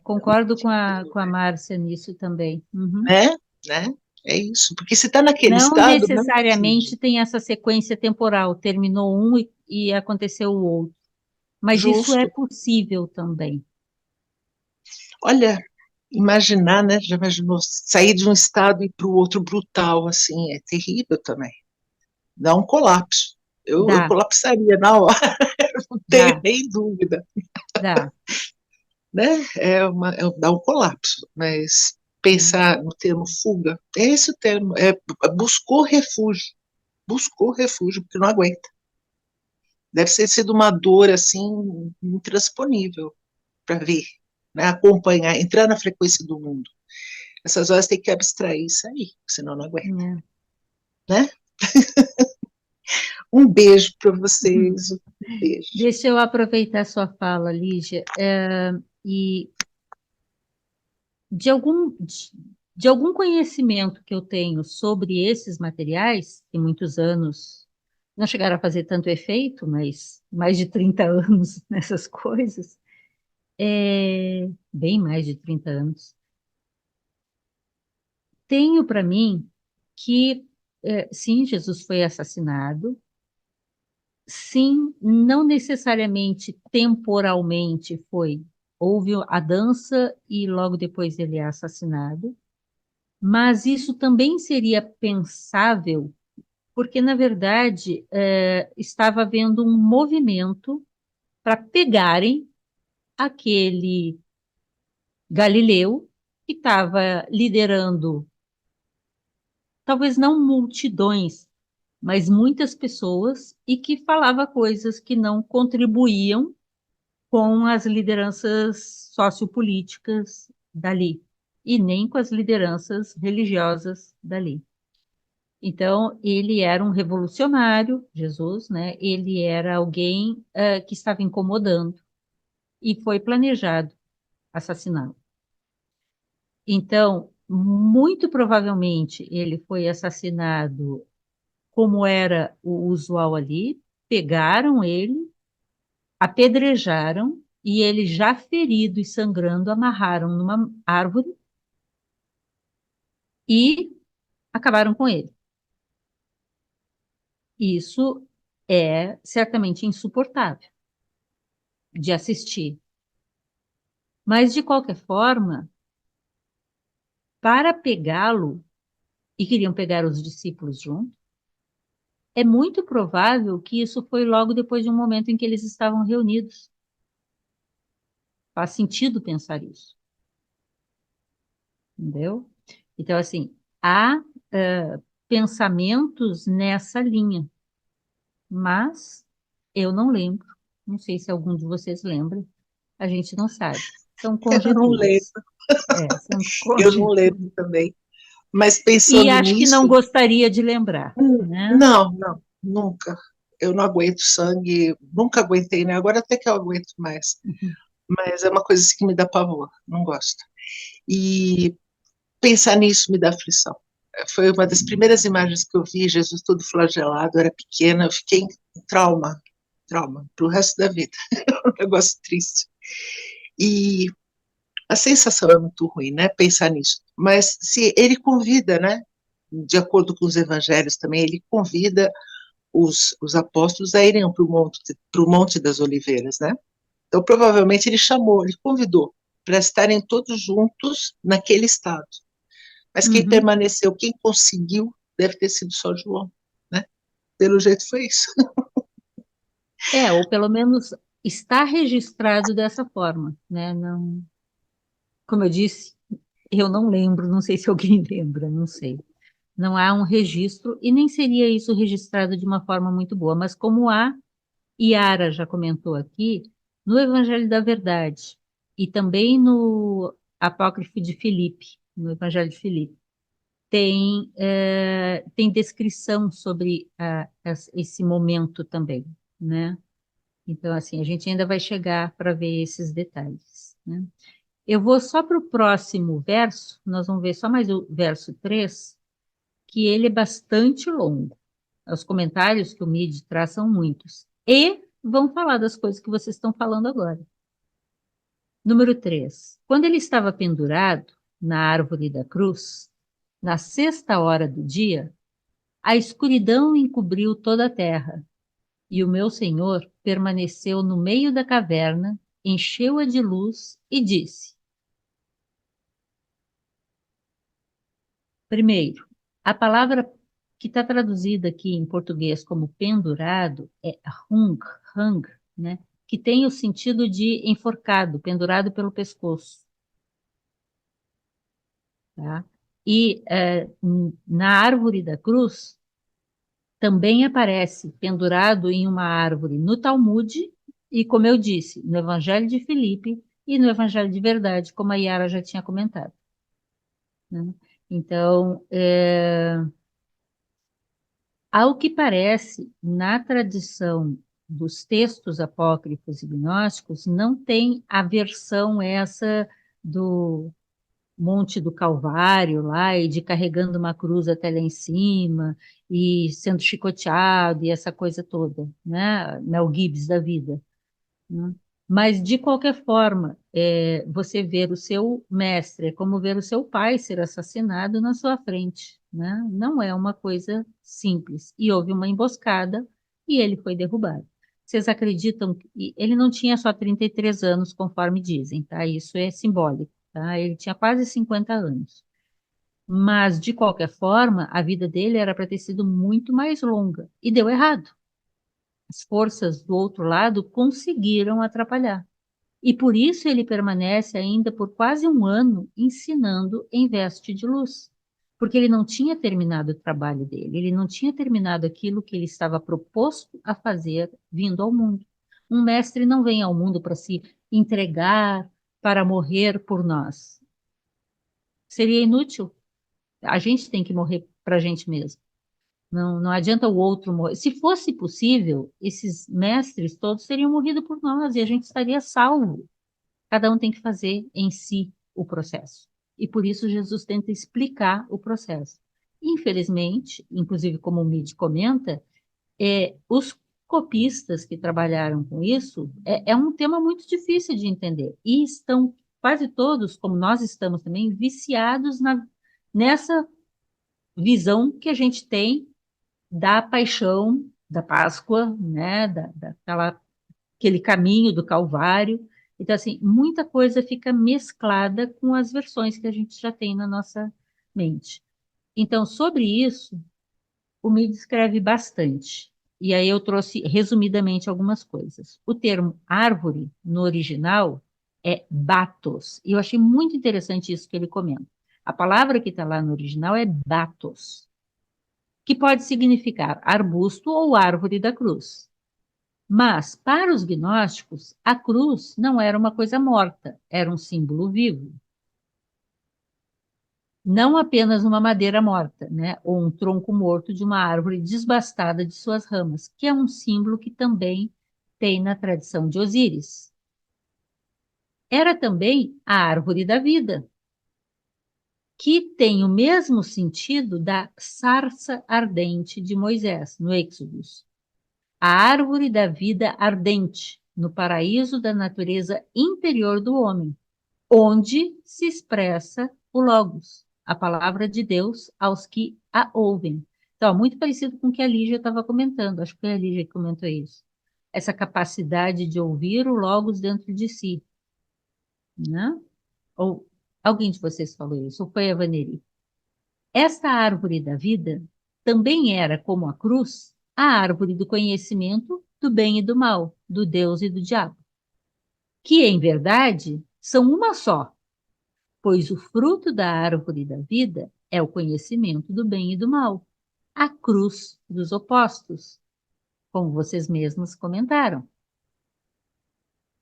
Concordo com a Márcia nisso também. Uhum. né? Né? É isso. Porque se está naquele Não estado, não precisa. necessariamente tem essa sequência temporal, terminou um e aconteceu o outro, mas isso é Justo. possível também. Olha, imaginar, né? Já imaginou sair de um estado e ir para o outro brutal, assim, é terrível também. Dá um colapso. Eu Dá, colapsaria na hora, não tenho dá, nem dúvida. dá. Né? Dá um colapso, mas pensar no termo fuga, é esse o termo, buscou refúgio, porque não aguenta. Deve ter sido uma dor assim intransponível para ver, né? Acompanhar, entrar na frequência do mundo. Essas horas tem que abstrair isso aí, senão não aguenta, É. né? Um beijo para Uhum. vocês, um beijo. Deixa eu aproveitar sua fala, Lígia, e de algum conhecimento que eu tenho sobre esses materiais, que muitos anos não chegaram a fazer tanto efeito, mas mais de 30 anos nessas coisas, bem mais de 30 anos, tenho para mim que, sim, Jesus foi assassinado, sim, não necessariamente temporalmente houve a dança e logo depois ele é assassinado, mas isso também seria pensável, porque, na verdade, estava havendo um movimento para pegarem aquele Galileu que estava liderando, talvez não multidões, mas muitas pessoas, e que falava coisas que não contribuíam com as lideranças sociopolíticas dali, e nem com as lideranças religiosas dali. Então, ele era um revolucionário, Jesus, né? Ele era alguém que estava incomodando e foi planejado assassiná-lo. Então, muito provavelmente, ele foi assassinado como era o usual ali, pegaram ele, apedrejaram e ele já ferido e sangrando, amarraram numa árvore e acabaram com ele. Isso é certamente insuportável de assistir. Mas, de qualquer forma, para pegá-lo, e queriam pegar os discípulos junto, é muito provável que isso foi logo depois de um momento em que eles estavam reunidos. Faz sentido pensar isso, entendeu? Então, assim, há pensamentos nessa linha, mas eu não lembro. Não sei se algum de vocês lembra. A gente não sabe. São Eu não lembro, conjecturas. São eu não lembro conjecturas. também. Mas E pensando acho que não nisso, gostaria de lembrar, né? não, nunca. Eu não aguento sangue, nunca aguentei, né? Agora até que eu aguento mais. mas é uma coisa assim que me dá pavor, não gosto. E pensar nisso me dá aflição. Foi uma das primeiras imagens que eu vi, Jesus todo flagelado, eu era pequena, eu fiquei em trauma, para o resto da vida. É um negócio triste. E a sensação é muito ruim, né, pensar nisso. Mas se ele convida, né, de acordo com os evangelhos também, ele convida os apóstolos a irem para o Monte das Oliveiras, né? Então, provavelmente, ele chamou, ele convidou para estarem todos juntos naquele estado. Mas quem Uhum. permaneceu, quem conseguiu, deve ter sido só João, né? Pelo jeito foi isso. Ou pelo menos está registrado dessa forma, né? Não, como eu disse, eu não lembro, não sei se alguém lembra, não sei. Não há um registro, e nem seria isso registrado de uma forma muito boa, mas como há, Yara já comentou aqui, no Evangelho da Verdade, e também no Apócrifo de Filipe, no Evangelho de Filipe, tem descrição sobre esse momento também, né? Então, assim, a gente ainda vai chegar para ver esses detalhes, né? Eu vou só para o próximo verso, nós vamos ver só mais o verso 3, que ele é bastante longo. Os comentários que o Mid traz são muitos. E vão falar das coisas que vocês estão falando agora. Número 3. Quando ele estava pendurado na árvore da cruz, na sexta hora do dia, a escuridão encobriu toda a terra, e o meu Senhor permaneceu no meio da caverna, encheu-a de luz e disse: primeiro, a palavra que está traduzida aqui em português como pendurado é hung, né? Que tem o sentido de enforcado, pendurado pelo pescoço. Tá? E na árvore da cruz também aparece pendurado em uma árvore no Talmude e, como eu disse, no Evangelho de Filipe e no Evangelho de Verdade, como a Yara já tinha comentado, né? Então, ao que parece, na tradição dos textos apócrifos e gnósticos, não tem a versão essa do Monte do Calvário lá, e de carregando uma cruz até lá em cima, e sendo chicoteado, e essa coisa toda, né? Mel Gibbs da vida, né? Mas, de qualquer forma, você ver o seu mestre é como ver o seu pai ser assassinado na sua frente, né? Não é uma coisa simples. E houve uma emboscada e ele foi derrubado. Vocês acreditam que ele não tinha só 33 anos, conforme dizem, tá? Isso é simbólico, tá? Ele tinha quase 50 anos. Mas, de qualquer forma, a vida dele era para ter sido muito mais longa e deu errado. As forças do outro lado conseguiram atrapalhar. E por isso ele permanece ainda por quase um ano ensinando em veste de luz, porque ele não tinha terminado o trabalho dele, ele não tinha terminado aquilo que ele estava proposto a fazer vindo ao mundo. Um mestre não vem ao mundo para se entregar, para morrer por nós. Seria inútil. A gente tem que morrer para a gente mesmo. Não, não adianta o outro morrer. Se fosse possível, esses mestres todos teriam morrido por nós e a gente estaria salvo. Cada um tem que fazer em si o processo. E por isso Jesus tenta explicar o processo. Infelizmente, inclusive como o Mid comenta, os copistas que trabalharam com isso é um tema muito difícil de entender. E estão quase todos, como nós estamos também, viciados nessa visão que a gente tem da paixão, da Páscoa, né, aquele caminho do Calvário. Então, assim, muita coisa fica mesclada com as versões que a gente já tem na nossa mente. Então, sobre isso, o Me descreve bastante. E aí eu trouxe resumidamente algumas coisas. O termo árvore, no original, é batos. E eu achei muito interessante isso que ele comenta. A palavra que está lá no original é batos, que pode significar arbusto ou árvore da cruz. Mas, para os gnósticos, a cruz não era uma coisa morta, era um símbolo vivo. Não apenas uma madeira morta, né, ou um tronco morto de uma árvore desbastada de suas ramas, que é um símbolo que também tem na tradição de Osíris. era também a árvore da vida, que tem o mesmo sentido da sarça ardente de Moisés, no Êxodo. A árvore da vida ardente, no paraíso da natureza interior do homem, onde se expressa o Logos, a palavra de Deus aos que a ouvem. Então, muito parecido com o que a Lígia estava comentando, acho que foi a Lígia que comentou isso. Essa capacidade de ouvir o Logos dentro de si, né? Ou alguém de vocês falou isso, ou foi a Vaneri? Esta árvore da vida também era, como a cruz, a árvore do conhecimento do bem e do mal, do Deus e do diabo, que, em verdade, são uma só, pois o fruto da árvore da vida é o conhecimento do bem e do mal, a cruz dos opostos, como vocês mesmos comentaram.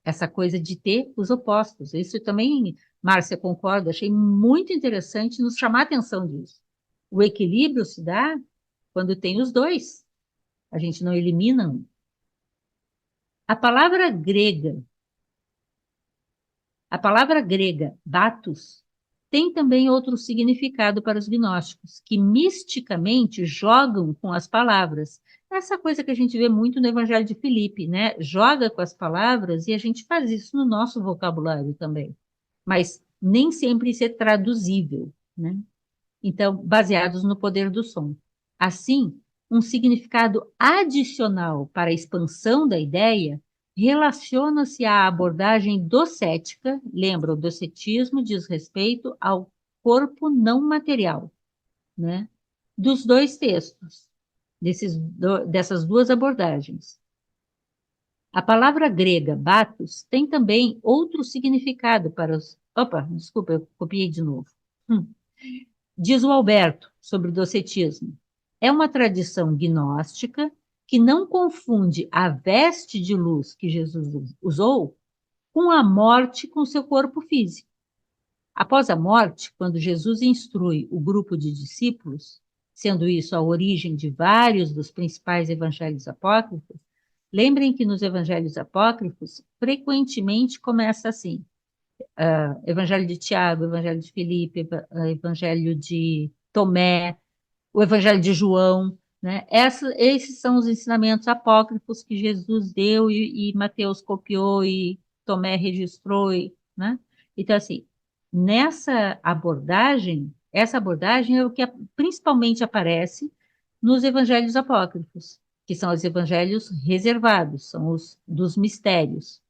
Essa coisa de ter os opostos. Isso também, Márcia, concorda, achei muito interessante nos chamar a atenção disso. O equilíbrio se dá quando tem os dois. A gente não elimina um. A palavra grega, batos, tem também outro significado para os gnósticos, que misticamente jogam com as palavras. Essa coisa que a gente vê muito no Evangelho de Filipe, né? Joga com as palavras e a gente faz isso no nosso vocabulário também. Mas nem sempre isso é traduzível, né? Então, baseados no poder do som. Assim, um significado adicional para a expansão da ideia relaciona-se à abordagem docética, lembra, o docetismo diz respeito ao corpo não material, né? Dos dois textos, dessas duas abordagens. A palavra grega, batos, tem também outro significado para os... Opa, desculpa, eu copiei de novo. Diz o Alberto sobre o docetismo. É uma tradição gnóstica que não confunde a veste de luz que Jesus usou com a morte com seu corpo físico. Após a morte, quando Jesus instrui o grupo de discípulos, sendo isso a origem de vários dos principais evangelhos apócrifos, lembrem que nos evangelhos apócrifos frequentemente começa assim: Evangelho de Tiago, Evangelho de Filipe, Evangelho de Tomé, o Evangelho de João, né? Esses são os ensinamentos apócrifos que Jesus deu e Mateus copiou e Tomé registrou, né? Então, assim, essa abordagem é o que principalmente aparece nos evangelhos apócrifos, que são os evangelhos reservados, são os dos mistérios.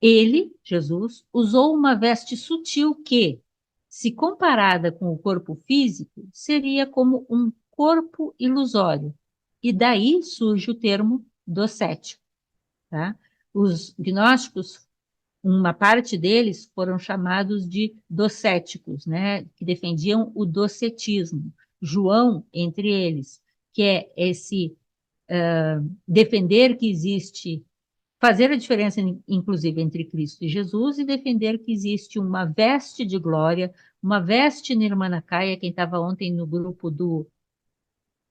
Ele, Jesus, usou uma veste sutil que, se comparada com o corpo físico, seria como um corpo ilusório. E daí surge o termo docético. Tá? Os gnósticos, uma parte deles foram chamados de docéticos, né? Que defendiam o docetismo. João, entre eles, que é esse defender que existe, fazer a diferença, inclusive, entre Cristo e Jesus e defender que existe uma veste de glória, uma veste nirmanakaya. Quem estava ontem no grupo do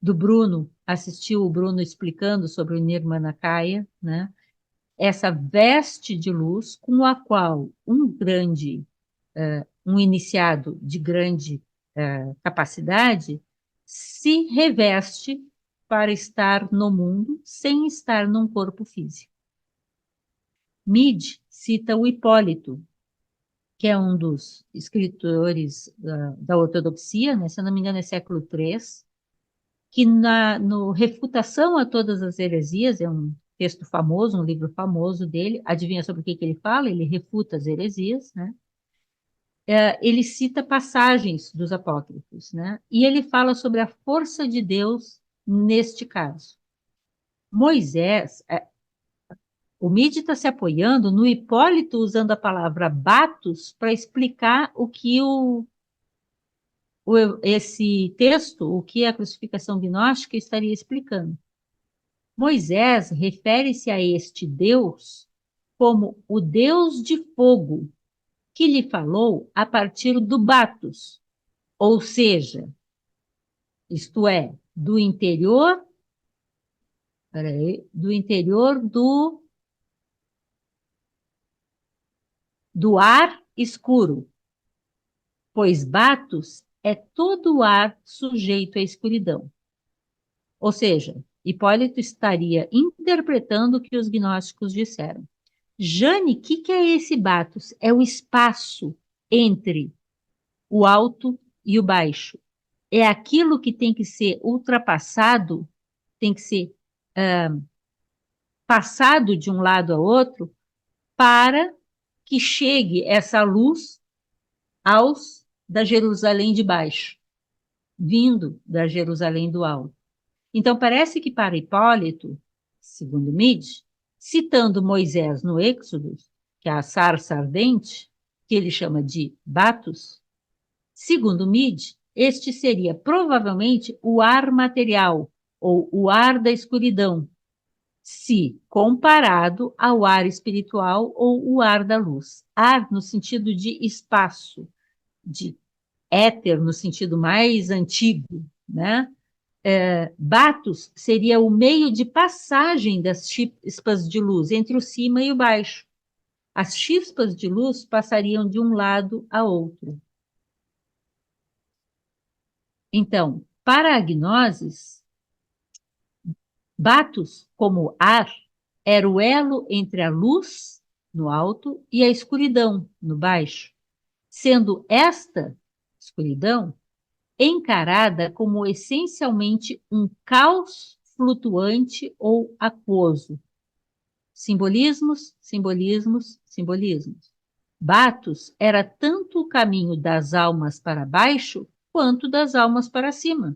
Bruno, assistiu o Bruno explicando sobre o nirmanakaya, né? Essa veste de luz com a qual um iniciado de grande capacidade se reveste para estar no mundo sem estar num corpo físico. Mide cita o Hipólito, que é um dos escritores da ortodoxia, né? Se eu não me engano é século III, que no Refutação a Todas as Heresias, é um texto famoso, um livro famoso dele, adivinha sobre o que ele fala? Ele refuta as heresias, né? Ele cita passagens dos apócrifos, né? E ele fala sobre a força de Deus neste caso. Moisés, o Midi está se apoiando no Hipólito usando a palavra batos para explicar o que esse texto, o que a crucificação gnóstica estaria explicando. Moisés refere-se a este Deus como o Deus de fogo, que lhe falou a partir do batos, ou seja, isto é, do interior do do ar escuro, pois Batos é todo o ar sujeito à escuridão. Ou seja, Hipólito estaria interpretando o que os gnósticos disseram. Jane, o que é esse Batos? É o espaço entre o alto e o baixo. É aquilo que tem que ser ultrapassado, tem que ser passado de um lado a outro, para que chegue essa luz aos da Jerusalém de baixo, vindo da Jerusalém do alto. Então, parece que para Hipólito, segundo Mide, citando Moisés no Êxodo, que é a sarça ardente, que ele chama de Batos, segundo Mide, este seria provavelmente o ar material, ou o ar da escuridão, se comparado ao ar espiritual ou o ar da luz. Ar no sentido de espaço, de éter no sentido mais antigo, né? Batos seria o meio de passagem das chispas de luz entre o cima e o baixo. As chispas de luz passariam de um lado a outro. Então, para a gnoses, Batos, como ar, era o elo entre a luz, no alto, e a escuridão, no baixo, sendo esta escuridão encarada como essencialmente um caos flutuante ou aquoso. Simbolismos, simbolismos, simbolismos. Batos era tanto o caminho das almas para baixo quanto das almas para cima.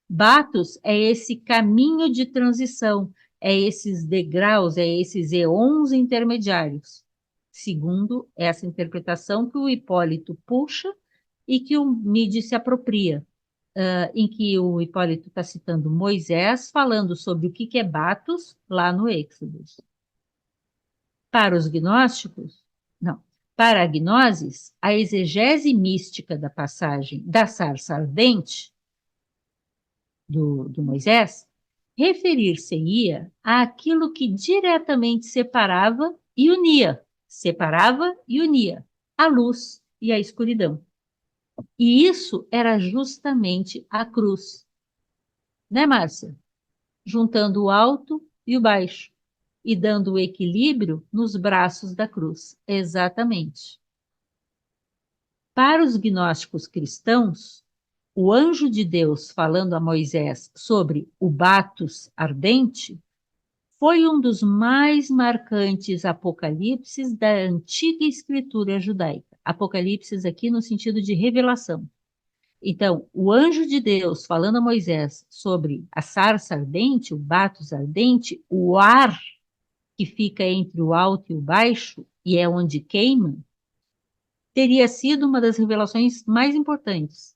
Batos é esse caminho de transição, é esses degraus, é esses eons intermediários, segundo essa interpretação que o Hipólito puxa e que o Mide se apropria, em que o Hipólito está citando Moisés, falando sobre o que é Batos, lá no Êxodo. Para os gnósticos, não. Para a gnoses, a exegese mística da passagem da sarça ardente, do Moisés, referir-se-ia àquilo que diretamente separava e unia a luz e a escuridão. E isso era justamente a cruz. Né, Márcia? Juntando o alto e o baixo e dando o equilíbrio nos braços da cruz. Exatamente. Para os gnósticos cristãos, o anjo de Deus falando a Moisés sobre o Batos ardente foi um dos mais marcantes apocalipses da antiga escritura judaica. Apocalipses aqui no sentido de revelação. Então, o anjo de Deus falando a Moisés sobre a sarça ardente, o Batos ardente, o ar que fica entre o alto e o baixo, e é onde queima, teria sido uma das revelações mais importantes.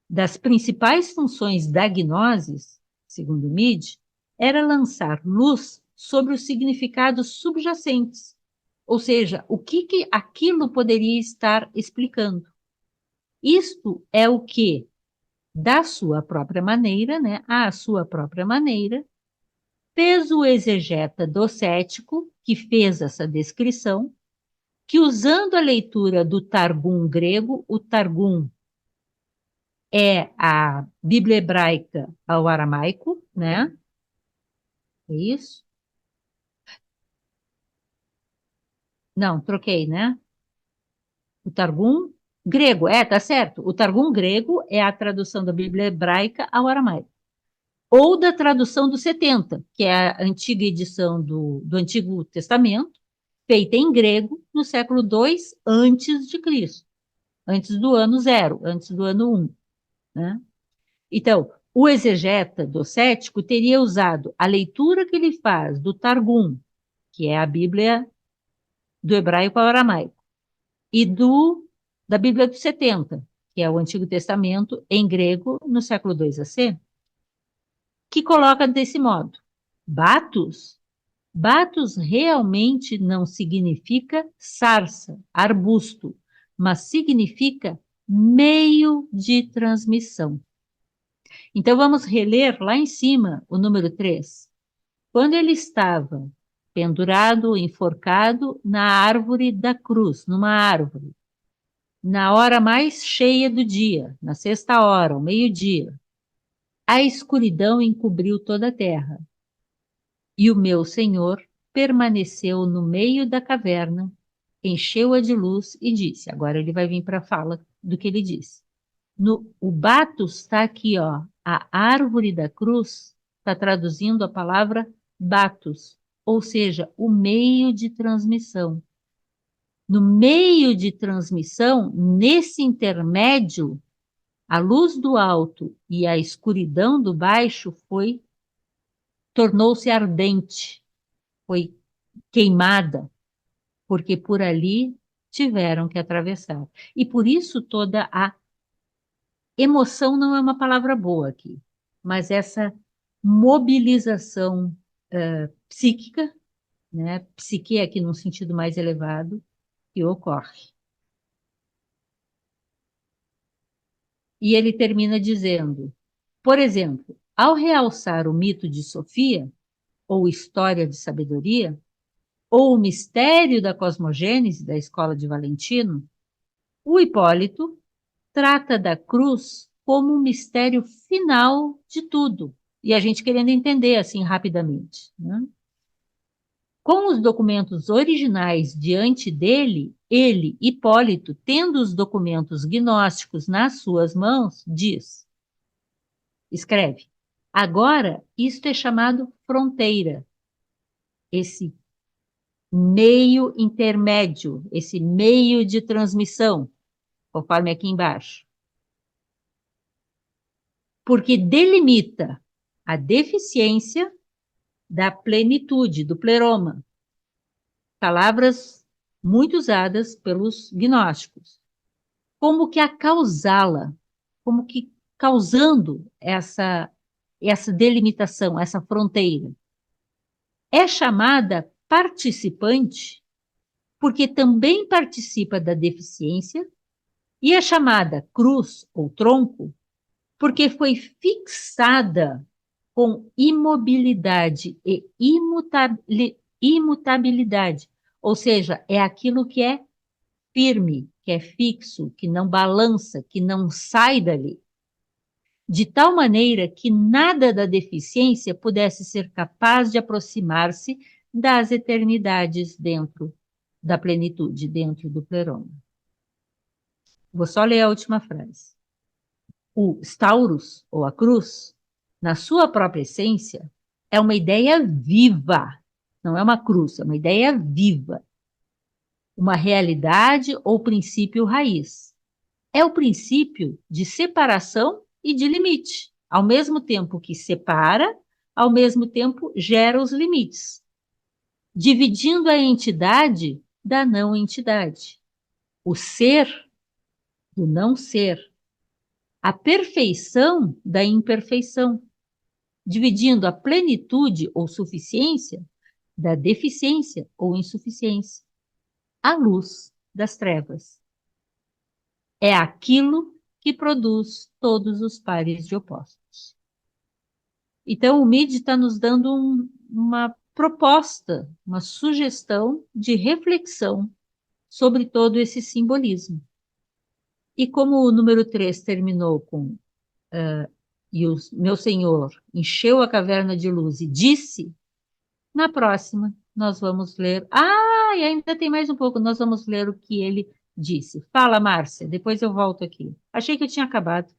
Das principais funções da gnoses, segundo Mide, era lançar luz sobre os significados subjacentes, ou seja, o que aquilo poderia estar explicando. Isto é o que, da sua própria maneira, né, à sua própria maneira, fez o exegeta docético, que fez essa descrição, que usando a leitura do Targum grego, o Targum é a Bíblia hebraica ao aramaico, né? É isso? Não, troquei, né? O Targum grego, tá certo. O Targum grego é a tradução da Bíblia hebraica ao aramaico. Ou da tradução do 70, que é a antiga edição do Antigo Testamento, feita em grego no século II antes de Cristo, antes do ano 0, antes do ano 1, né? Então, o exegeta docético teria usado a leitura que ele faz do Targum, que é a Bíblia do hebraico ao aramaico, e da Bíblia do 70, que é o Antigo Testamento em grego no século II AC, que coloca desse modo: Batos realmente não significa sarça, arbusto, mas significa meio de transmissão. Então, vamos reler lá em cima o número 3. Quando ele estava pendurado, enforcado na árvore da cruz, numa árvore, na hora mais cheia do dia, na sexta hora, ao meio-dia. A escuridão encobriu toda a terra, e o meu Senhor permaneceu no meio da caverna, encheu-a de luz e disse, agora ele vai vir para a fala do que ele disse. O Batos está aqui, ó, a árvore da cruz está traduzindo a palavra Batos, ou seja, o meio de transmissão. No meio de transmissão, nesse intermédio, a luz do alto e a escuridão do baixo tornou-se ardente, foi queimada, porque por ali tiveram que atravessar. E por isso toda a emoção não é uma palavra boa aqui, mas essa mobilização psíquica, né, psique aqui num sentido mais elevado, que ocorre. E ele termina dizendo, por exemplo, ao realçar o mito de Sofia, ou história de sabedoria, ou o mistério da cosmogênese da escola de Valentino, o Hipólito trata da cruz como um mistério final de tudo, e a gente querendo entender assim rapidamente, né? Com os documentos originais diante dele, ele, Hipólito, tendo os documentos gnósticos nas suas mãos, escreve, agora isto é chamado fronteira, esse meio intermédio, esse meio de transmissão, conforme aqui embaixo, porque delimita a deficiência da plenitude, do pleroma, palavras muito usadas pelos gnósticos, como que a causá-la, como que causando essa delimitação, essa fronteira. É chamada participante porque também participa da deficiência e é chamada cruz ou tronco porque foi fixada com imobilidade e imutabilidade, ou seja, é aquilo que é firme, que é fixo, que não balança, que não sai dali, de tal maneira que nada da deficiência pudesse ser capaz de aproximar-se das eternidades dentro da plenitude, dentro do pleroma. Vou só ler a última frase. O Staurus, ou a cruz, na sua própria essência, é uma ideia viva, não é uma cruz, é uma ideia viva, uma realidade ou princípio raiz. É o princípio de separação e de limite, ao mesmo tempo que separa, ao mesmo tempo gera os limites, dividindo a entidade da não entidade, o ser do não ser, a perfeição da imperfeição, dividindo a plenitude ou suficiência da deficiência ou insuficiência, a luz das trevas. É aquilo que produz todos os pares de opostos. Então, o MID está nos dando uma proposta, uma sugestão de reflexão sobre todo esse simbolismo. E como o número 3 terminou com e o meu Senhor encheu a caverna de luz e disse, na próxima nós vamos ler, e ainda tem mais um pouco, nós vamos ler o que ele disse. Fala, Márcia, depois eu volto aqui. Achei que eu tinha acabado.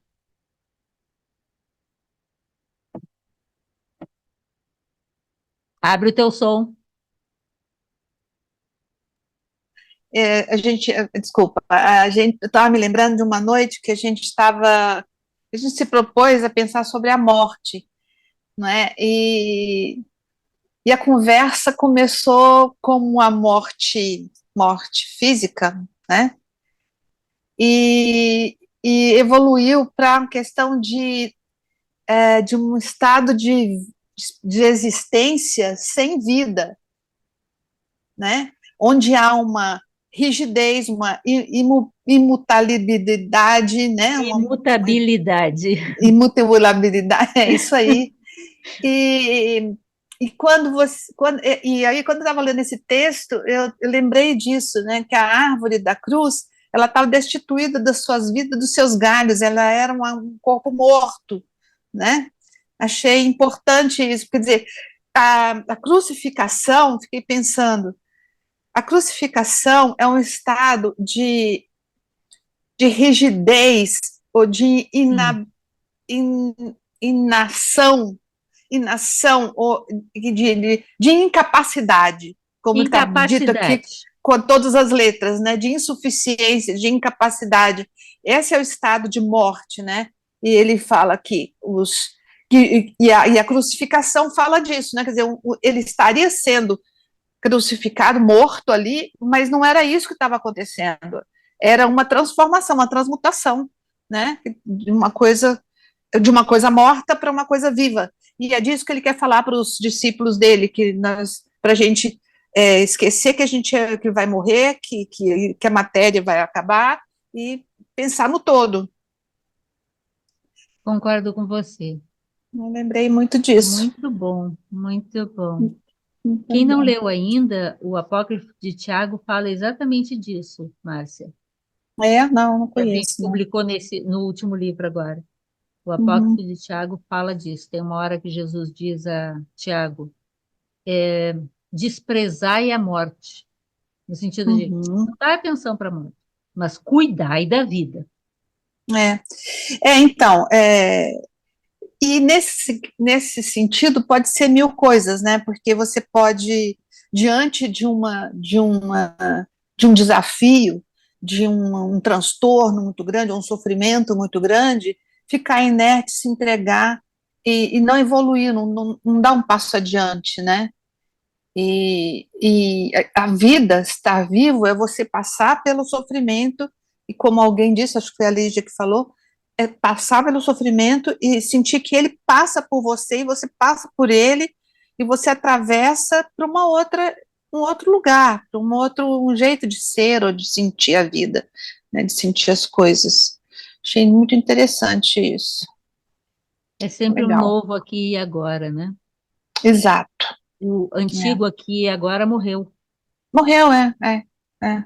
Abre o teu som. Desculpa, a gente estava me lembrando de uma noite que a gente se propôs a pensar sobre a morte, não é? E a conversa começou com a morte física, né? E evoluiu para a questão de um estado de existência sem vida, né? Onde há uma rigidez, uma imutabilidade, né? Imutabilidade. Imutabilidade, é isso aí. E e aí, quando eu estava lendo esse texto, eu lembrei disso, né, que a árvore da cruz, ela estava destituída das suas vidas, dos seus galhos, ela era um corpo morto, né? Achei importante isso, quer dizer, a crucificação, fiquei pensando, a crucificação é um estado de rigidez ou de Sim. in, inação, inação ou de incapacidade, como está dito aqui, Incapacidade. com todas as letras, né, de insuficiência, de incapacidade. Esse é o estado de morte, né? E ele fala aqui, e a crucificação fala disso, né? Quer dizer, ele estaria sendo crucificado, morto ali, mas não era isso que estava acontecendo. Era uma transformação, uma transmutação, né? De uma coisa morta para uma coisa viva. E é disso que ele quer falar para os discípulos dele, que para a gente esquecer que a gente que vai morrer, que a matéria vai acabar e pensar no todo. Concordo com você. Eu lembrei muito disso. Muito bom, muito bom. Muito Quem não bom. leu ainda, o Apócrifo de Tiago fala exatamente disso, Márcia. Não Que a gente conheço, não. publicou no último livro agora. O Apócrifo Uhum, de Tiago fala disso. Tem uma hora que Jesus diz a Tiago, desprezai a morte, no sentido de não uhum. dar atenção para a morte, mas cuidai da vida. É. Então, e nesse sentido pode ser mil coisas, né? Porque você pode, diante de um desafio, de um transtorno muito grande, um sofrimento muito grande, ficar inerte, se entregar e não evoluir, não dar um passo adiante, né? E a vida, estar vivo, é você passar pelo sofrimento, e como alguém disse, acho que foi a Lígia que falou, é passar pelo sofrimento e sentir que ele passa por você, e você passa por ele, e você atravessa para um outro lugar, para um jeito de ser ou de sentir a vida, né, de sentir as coisas. Achei muito interessante isso. É sempre um Legal. novo aqui e agora, né? Exato. O É. antigo aqui e agora morreu. Morreu, é, É.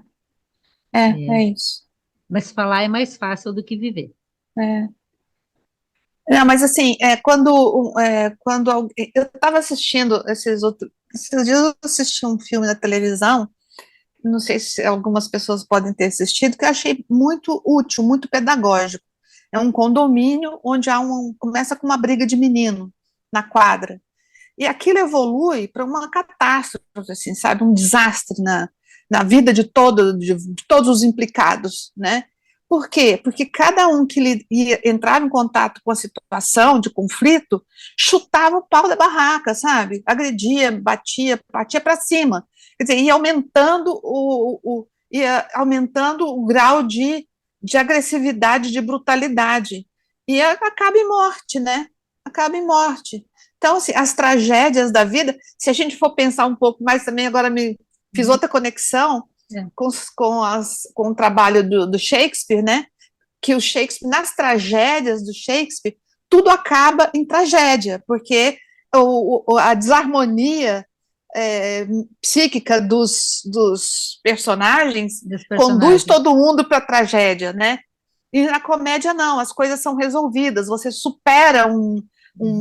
é isso. Mas falar é mais fácil do que viver. É. Não, mas assim, quando eu estava assistindo esses dias eu assisti um filme na televisão, não sei se algumas pessoas podem ter assistido, que eu achei muito útil, muito pedagógico. É um condomínio onde começa com uma briga de menino na quadra. E aquilo evolui para uma catástrofe, assim, sabe, um desastre na vida de todos os implicados, né? Por quê? Porque cada um que entrava em contato com a situação de conflito chutava o pau da barraca, sabe? Agredia, batia para cima. Quer dizer, ia aumentando o grau de agressividade, de brutalidade. E acaba em morte, né? Acaba em morte. Então, assim, as tragédias da vida, se a gente for pensar um pouco mais também, agora me fiz Uhum. outra conexão É. com o trabalho do Shakespeare, né? Que o Shakespeare, nas tragédias do Shakespeare, tudo acaba em tragédia, porque a desarmonia psíquica dos personagens Dos conduz personagens. todo mundo para a tragédia, né? E na comédia, não, as coisas são resolvidas, você supera uma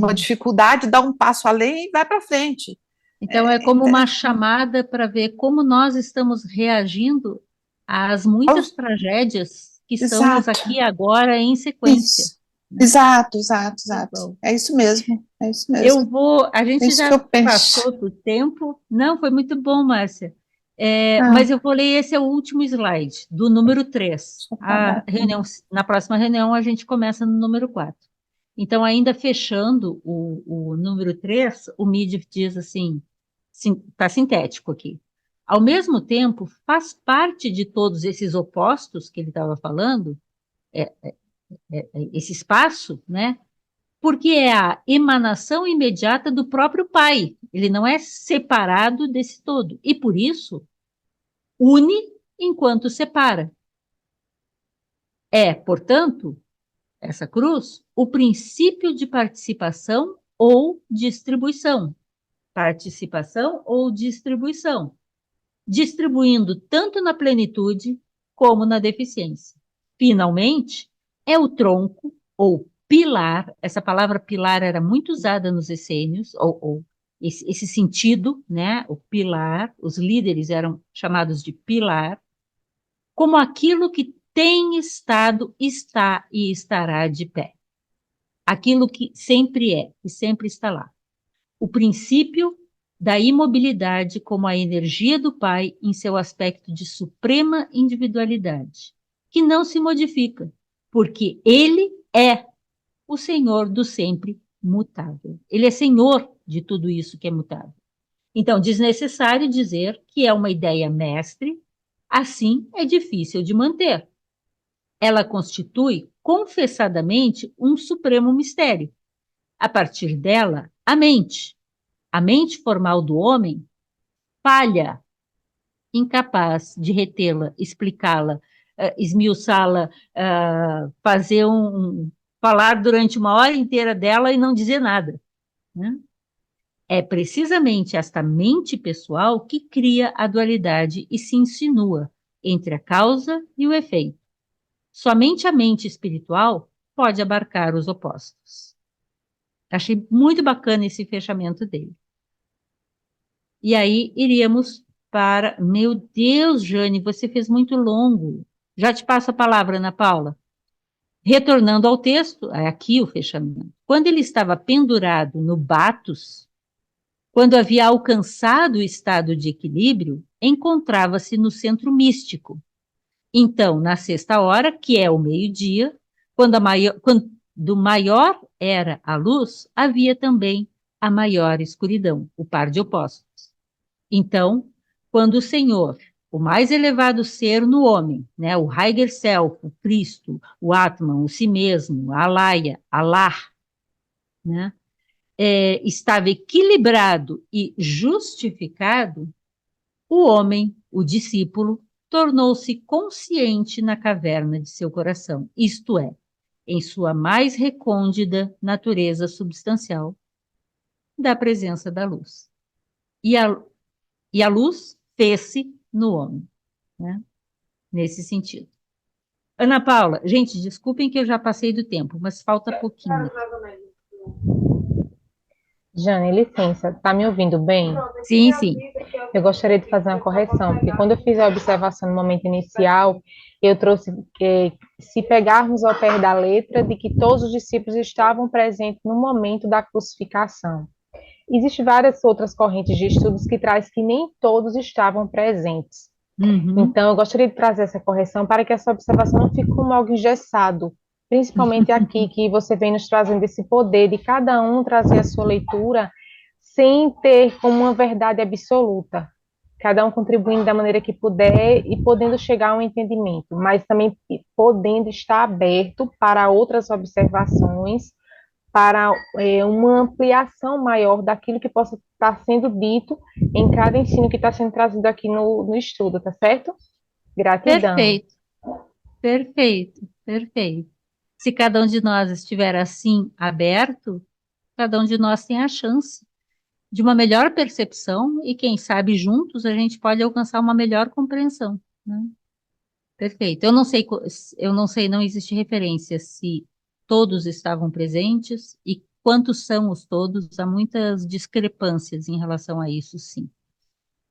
Uhum. dificuldade, dá um passo além e vai para frente. Então, é como uma chamada para ver como nós estamos reagindo às muitas tragédias que estamos Exato, aqui agora em sequência, isso. né? Exato, exato, Tá exato. bom. É isso mesmo, é isso Eu mesmo. vou. A É gente isso que já eu penso. passou do tempo. Não, foi muito bom, Márcia. Ah, Mas eu vou ler esse é o último slide, do número 3. tá A bom. reunião, na próxima reunião, a gente começa no número 4. Então, ainda fechando o número 3, o Midi diz assim: está sintético aqui. Ao mesmo tempo, faz parte de todos esses opostos que ele estava falando, esse espaço, né? Porque é a emanação imediata do próprio Pai. Ele não é separado desse todo. E por isso, une enquanto separa. É, portanto, essa cruz, o princípio de participação ou distribuição. participação ou distribuição, distribuindo tanto na plenitude como na deficiência. Finalmente, é o tronco ou pilar, essa palavra pilar era muito usada nos essênios, ou esse sentido, né? O pilar, os líderes eram chamados de pilar, como aquilo que tem estado, está e estará de pé. Aquilo que sempre é e sempre está lá. O princípio da imobilidade como a energia do Pai em seu aspecto de suprema individualidade, que não se modifica, porque Ele é o Senhor do sempre mutável. Ele é Senhor de tudo isso que é mutável. Então, desnecessário dizer que é uma ideia mestre, assim é difícil de manter. Ela constitui, confessadamente, um supremo mistério. A partir dela, a mente formal do homem, falha, incapaz de retê-la, explicá-la, esmiuçá-la, falar durante uma hora inteira dela e não dizer nada, né? É precisamente esta mente pessoal que cria a dualidade e se insinua entre a causa e o efeito. Somente a mente espiritual pode abarcar os opostos. Achei muito bacana esse fechamento dele. E aí iríamos para. Meu Deus, Jane, você fez muito longo. Já te passo a palavra, Ana Paula. Retornando ao texto, é aqui o fechamento. Quando ele estava pendurado no Batos, quando havia alcançado o estado de equilíbrio, encontrava-se no centro místico. Então, na sexta hora, que é o meio-dia, quando maior era a luz, havia também a maior escuridão, o par de opostos. Então, quando o Senhor, o mais elevado ser no homem, né, o Higher Self, o Cristo, o Atman, o si mesmo, a Alaya, Allah, né, estava equilibrado e justificado, o homem, o discípulo, tornou-se consciente na caverna de seu coração, isto é, em sua mais recôndita natureza substancial, da presença da luz. E a luz fez-se no homem, né? Nesse sentido. Ana Paula, gente, desculpem que eu já passei do tempo, mas falta pouquinho. Jane, licença, tá me ouvindo bem? Sim, sim. Eu gostaria de fazer uma correção, porque quando eu fiz a observação no momento inicial, eu trouxe que, se pegarmos ao pé da letra, de que todos os discípulos estavam presentes no momento da crucificação. Existem várias outras correntes de estudos que traz que nem todos estavam presentes. Uhum. Então, eu gostaria de trazer essa correção para que essa observação não fique como algo engessado, principalmente aqui que você vem nos trazendo esse poder de cada um trazer a sua leitura sem ter como uma verdade absoluta. Cada um contribuindo da maneira que puder e podendo chegar a um entendimento, mas também podendo estar aberto para outras observações, para uma ampliação maior daquilo que possa estar sendo dito em cada ensino que está sendo trazido aqui no estudo, tá certo? Gratidão. Perfeito, perfeito, perfeito. Se cada um de nós estiver assim aberto, cada um de nós tem a chance de uma melhor percepção e, quem sabe, juntos a gente pode alcançar uma melhor compreensão, né? Perfeito. Eu não sei, não existe referência se todos estavam presentes e quantos são os todos. Há muitas discrepâncias em relação a isso, sim.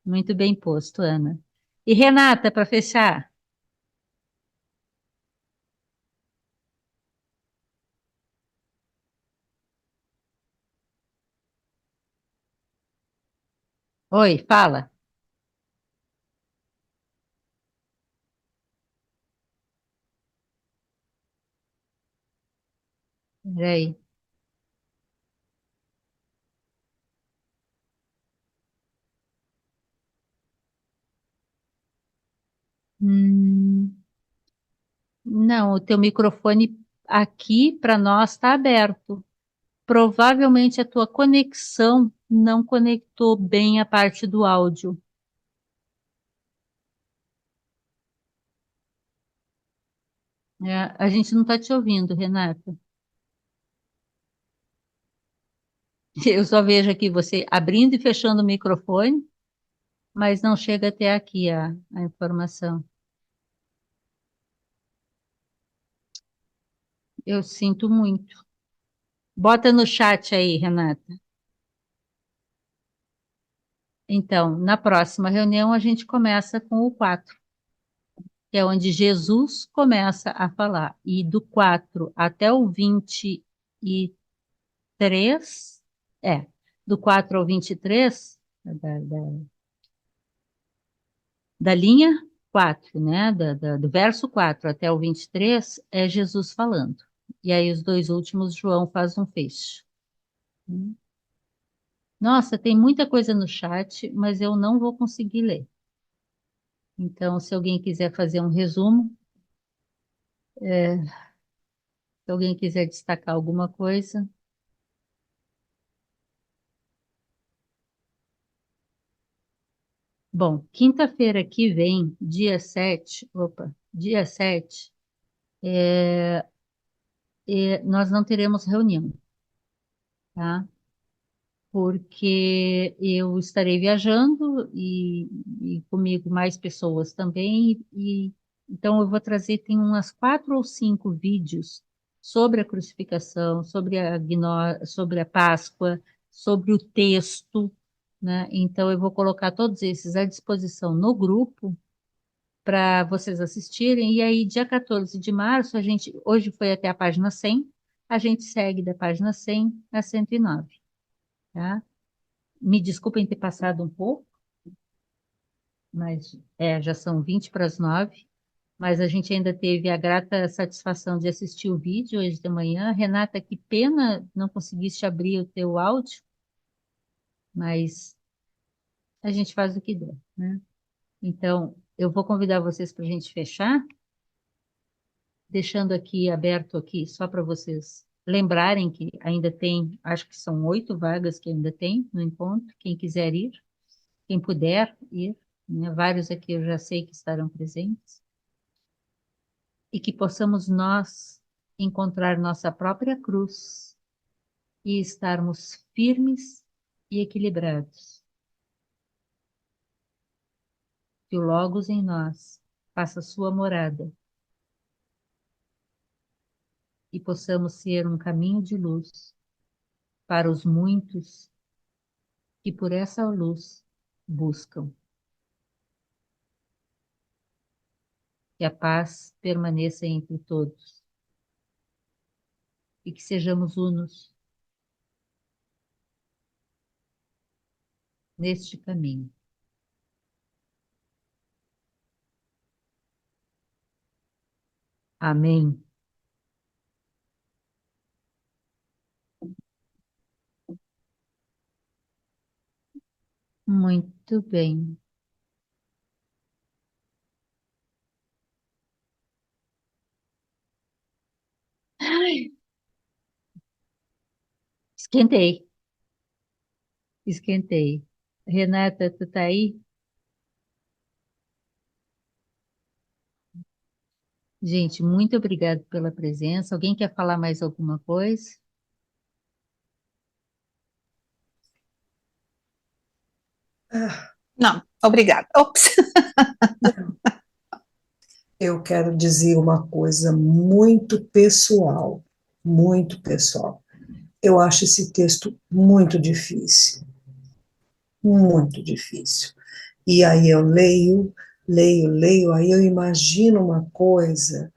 Muito bem posto, Ana. E Renata, para fechar. Oi, fala. Peraí. Hum, não, o teu microfone aqui para nós está aberto. Provavelmente a tua conexão não conectou bem a parte do áudio. A gente não está te ouvindo, Renata. Eu só vejo aqui você abrindo e fechando o microfone, mas não chega até aqui a informação. Eu sinto muito. Bota no chat aí, Renata. Então, na próxima reunião, a gente começa com o 4, que é onde Jesus começa a falar. E do 4 até o 23, do 4 ao 23, da linha 4, né? Do verso 4 até o 23, é Jesus falando. E aí os dois últimos, João faz um fecho. Nossa, tem muita coisa no chat, mas eu não vou conseguir ler. Então, se alguém quiser fazer um resumo, se alguém quiser destacar alguma coisa. Bom, quinta-feira que vem, dia 7, nós não teremos reunião, tá? Porque eu estarei viajando e comigo mais pessoas também, então eu vou trazer, tem umas 4 ou 5 vídeos sobre a crucificação, sobre a Páscoa, sobre o texto, né? Então eu vou colocar todos esses à disposição no grupo para vocês assistirem, e aí dia 14 de março, hoje foi até a página 100, a gente segue da página 100 a 109, tá? Me desculpem ter passado um pouco, mas já são 20 para as 9, mas a gente ainda teve a grata satisfação de assistir o vídeo hoje de manhã. Renata, que pena não conseguiste abrir o teu áudio, mas a gente faz o que der, né? Então, eu vou convidar vocês para a gente fechar, deixando aqui aberto aqui, só para vocês lembrarem que ainda tem, acho que são 8 vagas que ainda tem no encontro, quem quiser ir. Quem puder ir, né? Vários aqui eu já sei que estarão presentes, e que possamos nós encontrar nossa própria cruz e estarmos firmes e equilibrados. Que o Logos em nós faça sua morada e possamos ser um caminho de luz para os muitos que por essa luz buscam. Que a paz permaneça entre todos e que sejamos unos neste caminho. Amém. Muito bem. Esquentei, esquentei. Renata, tu tá aí? Gente, muito obrigada pela presença. Alguém quer falar mais alguma coisa? Não, obrigada. Ops. Eu quero dizer uma coisa muito pessoal, muito pessoal. Eu acho esse texto muito difícil, muito difícil. E aí eu leio, aí eu imagino uma coisa,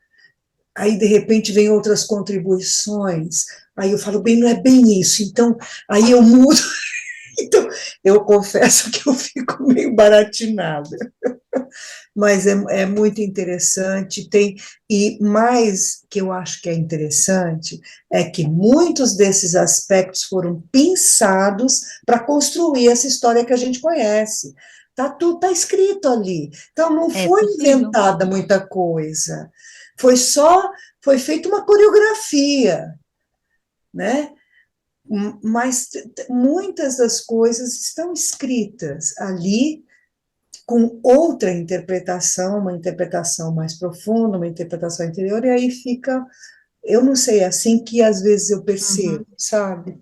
aí de repente vem outras contribuições, aí eu falo, bem, não é bem isso, então aí eu mudo. Então, eu confesso que eu fico meio baratinada. Mas é muito interessante, e mais que eu acho que é interessante, é que muitos desses aspectos foram pensados para construir essa história que a gente conhece. Tudo tá escrito ali. Então, não É foi possível. inventada muita coisa. Foi feita uma coreografia, né? Mas muitas das coisas estão escritas ali com outra interpretação, uma interpretação mais profunda, uma interpretação interior, e aí fica, eu não sei, é assim que às vezes eu percebo, Uhum. sabe?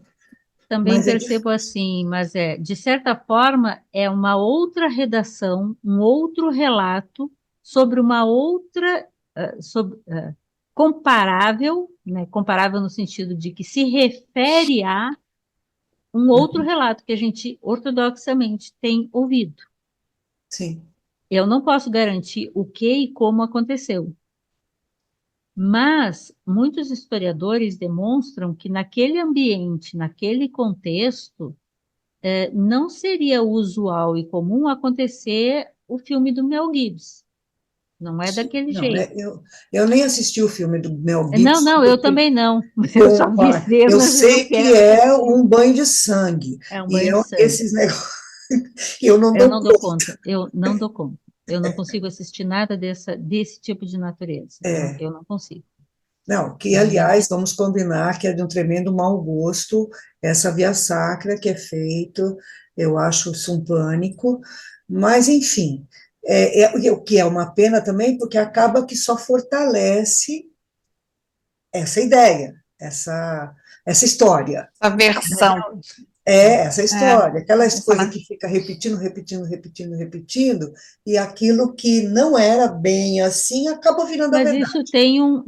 também Mas é percebo assim, mas de certa forma, é uma outra redação, um outro relato sobre uma outra, comparável, né, comparável no sentido de que se refere a um outro relato que a gente ortodoxamente tem ouvido. sim, Eu não posso garantir o que e como aconteceu, mas muitos historiadores demonstram que naquele ambiente, naquele contexto, não seria usual e comum acontecer o filme do Mel Gibson. Não é sim. daquele Não, jeito. eu nem assisti o filme do Mel Não, Gibson, não, eu porque também não. Eu só vi eu cenas e não sei que quero é assistir. um banho de sangue, É um e banho é de sangue. esses negócios que eu não Eu dou não dou conta. conta. Eu não dou conta. Eu não consigo assistir nada desse tipo de natureza. É, Eu não consigo. não, que Né? aliás, vamos combinar que é de um tremendo mau gosto essa via sacra que é feito, eu acho isso um pânico, mas enfim, o que é uma pena também, porque acaba que só fortalece essa ideia, essa história. A versão. Essa É, história, aquelas essa, coisas né? que fica repetindo, repetindo, repetindo, repetindo, e aquilo que não era bem assim acaba virando a Mas isso verdade.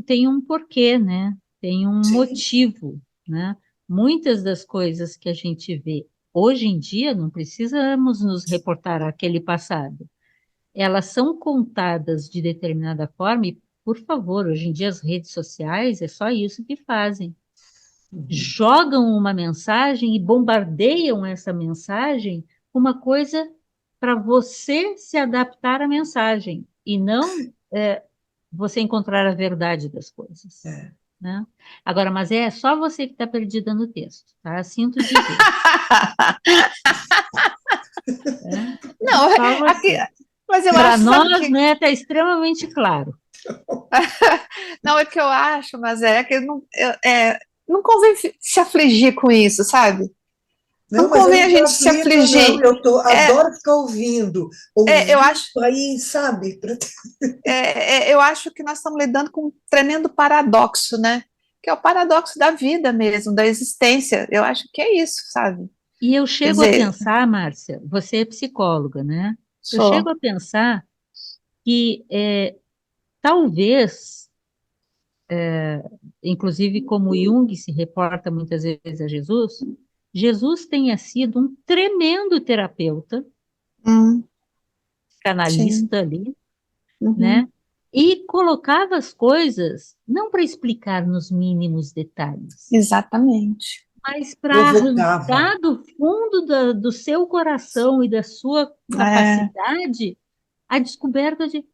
tem um porquê, né? Tem um Sim, motivo, né? Muitas das coisas que a gente vê hoje em dia, não precisamos nos reportar àquele passado. Elas são contadas de determinada forma e, por favor, hoje em dia as redes sociais é só isso que fazem. Jogam uma mensagem e bombardeiam essa mensagem com uma coisa para você se adaptar à mensagem e não você encontrar a verdade das coisas, é. né? Agora, mas é só você que está perdida no texto, tá? Sinto dizer, né? Não, Só aqui, você. mas eu Para acho, sabe nós, que. né, está extremamente claro. Não, é que eu acho, mas é que não convém se afligir com isso, sabe? Não Não, mas eu convém não a estou gente se aflita, não. afligir. É, Adoro ficar ouvindo, eu ouvindo acho, aí, sabe? eu acho que nós estamos lidando com um tremendo paradoxo, né? Que é o paradoxo da vida mesmo, da existência. Eu acho que é isso, sabe? E eu Quer chego a dizer, pensar, Márcia, você é psicóloga, né? Eu chego só. a pensar que talvez, inclusive como Jung se reporta muitas vezes a Jesus, Jesus tenha sido um tremendo terapeuta, Hum, sim. canalista ali, né? Uhum, E colocava as coisas não para explicar nos mínimos detalhes, exatamente. mas para Provocava. arrancar do fundo do seu coração e da sua É, capacidade a descoberta de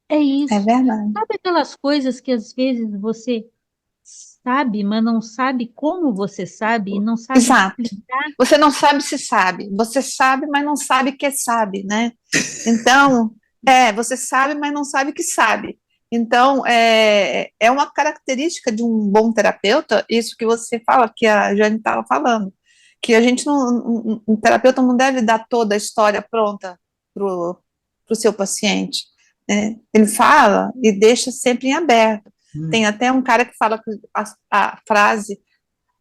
é é isso. verdade. Sabe aquelas coisas que às vezes você sabe, mas não sabe como você sabe e não sabe Exato. explicar? Você não sabe se sabe. Você sabe, mas não sabe que sabe, né? Então, você sabe, mas não sabe que sabe. Então, é uma característica de um bom terapeuta, isso que você fala, que a Jane estava falando, que a gente não, um terapeuta não deve dar toda a história pronta para o seu paciente, né? Ele fala e deixa sempre em aberto. Tem até um cara que fala que a frase,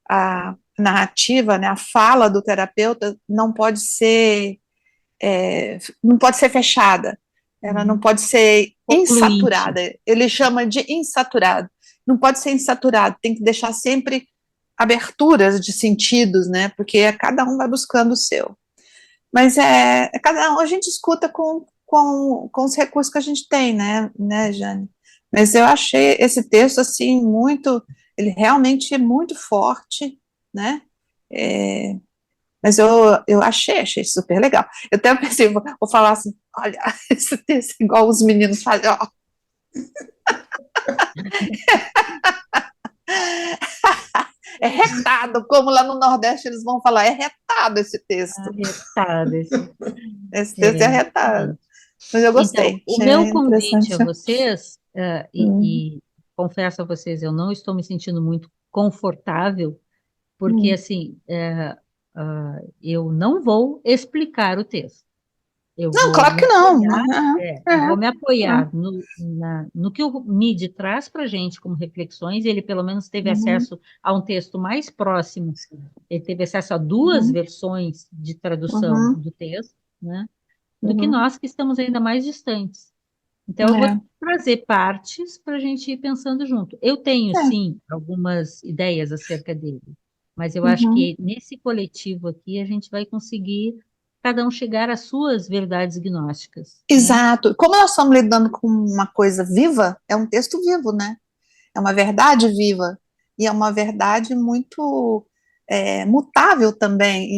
a narrativa, né, a fala do terapeuta não pode ser fechada, ela não pode ser Concluinte. insaturada, ele chama de insaturado, não pode ser insaturado, tem que deixar sempre aberturas de sentidos, né, porque cada um vai buscando o seu. Mas cada um, a gente escuta com os recursos que a gente tem, né, Jane? Mas eu achei esse texto, assim, ele realmente é muito forte, né? É, mas eu achei super legal. Eu até pensei, vou falar assim, olha, esse texto é igual os meninos fazem, ó. É retado, como lá no Nordeste eles vão falar, é retado esse texto. Arretado Esse texto é retado. exatamente. Mas eu Então, gostei, o achei meu convite a interessante. vocês, Hum, e confesso a vocês, eu não estou me sentindo muito confortável, porque hum, assim, eu não vou explicar o texto. Eu Não, vou claro me que não. apoiar, eu vou me É. apoiar no que o MIDI traz para a gente como reflexões. Ele pelo menos teve Uhum, acesso a um texto mais próximo, ele teve acesso a duas uhum, versões de tradução uhum, do texto, né, do que uhum. nós que estamos ainda mais distantes. Então, eu vou É, trazer partes para a gente ir pensando junto. Eu tenho, é. sim, algumas ideias acerca dele, mas eu acho Uhum. que nesse coletivo aqui a gente vai conseguir cada um chegar às suas verdades gnósticas, né? Exato. Como nós estamos lidando com uma coisa viva, é um texto vivo, né? É uma verdade viva. E é uma verdade muito mutável também,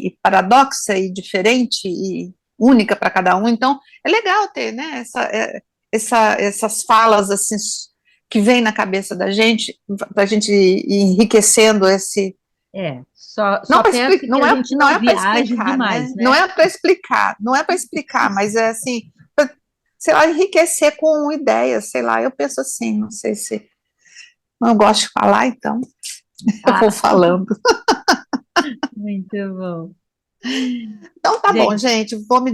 e paradoxa, e diferente, e única para cada um. Então, é legal ter, né, essas falas assim, que vêm na cabeça da gente, para a gente ir enriquecendo esse. Só peço que Não a é, gente não não é para viaje explicar, demais, né? Não né? é para explicar, não é para explicar, mas é assim, pra, sei lá, enriquecer com ideias, sei lá, eu penso assim, não sei se eu gosto de falar, então eu vou Ah, falando. muito bom. Então tá bom, Gente, gente, vou me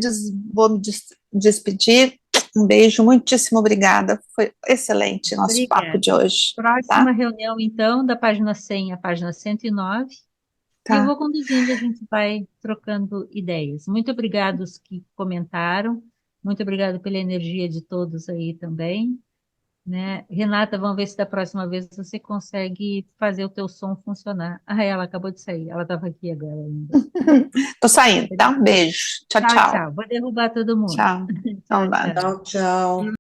despedir. Um beijo, muitíssimo obrigada. Foi excelente nosso papo de obrigada. hoje, Próxima tá? reunião, então, da página 100 à página 109. E eu Tá. vou conduzindo, a gente vai trocando ideias. Muito obrigada os que comentaram, muito obrigada pela energia de todos aí também, né? Renata, vamos ver se da próxima vez você consegue fazer o teu som funcionar. Ah, ela acabou de sair, ela estava aqui agora ainda. Tô saindo, tá? Um beijo. Tchau, Tchau, tchau. tchau. Vou derrubar todo mundo. Tchau. Tchau, Então, dá. tchau. Tchau, tchau.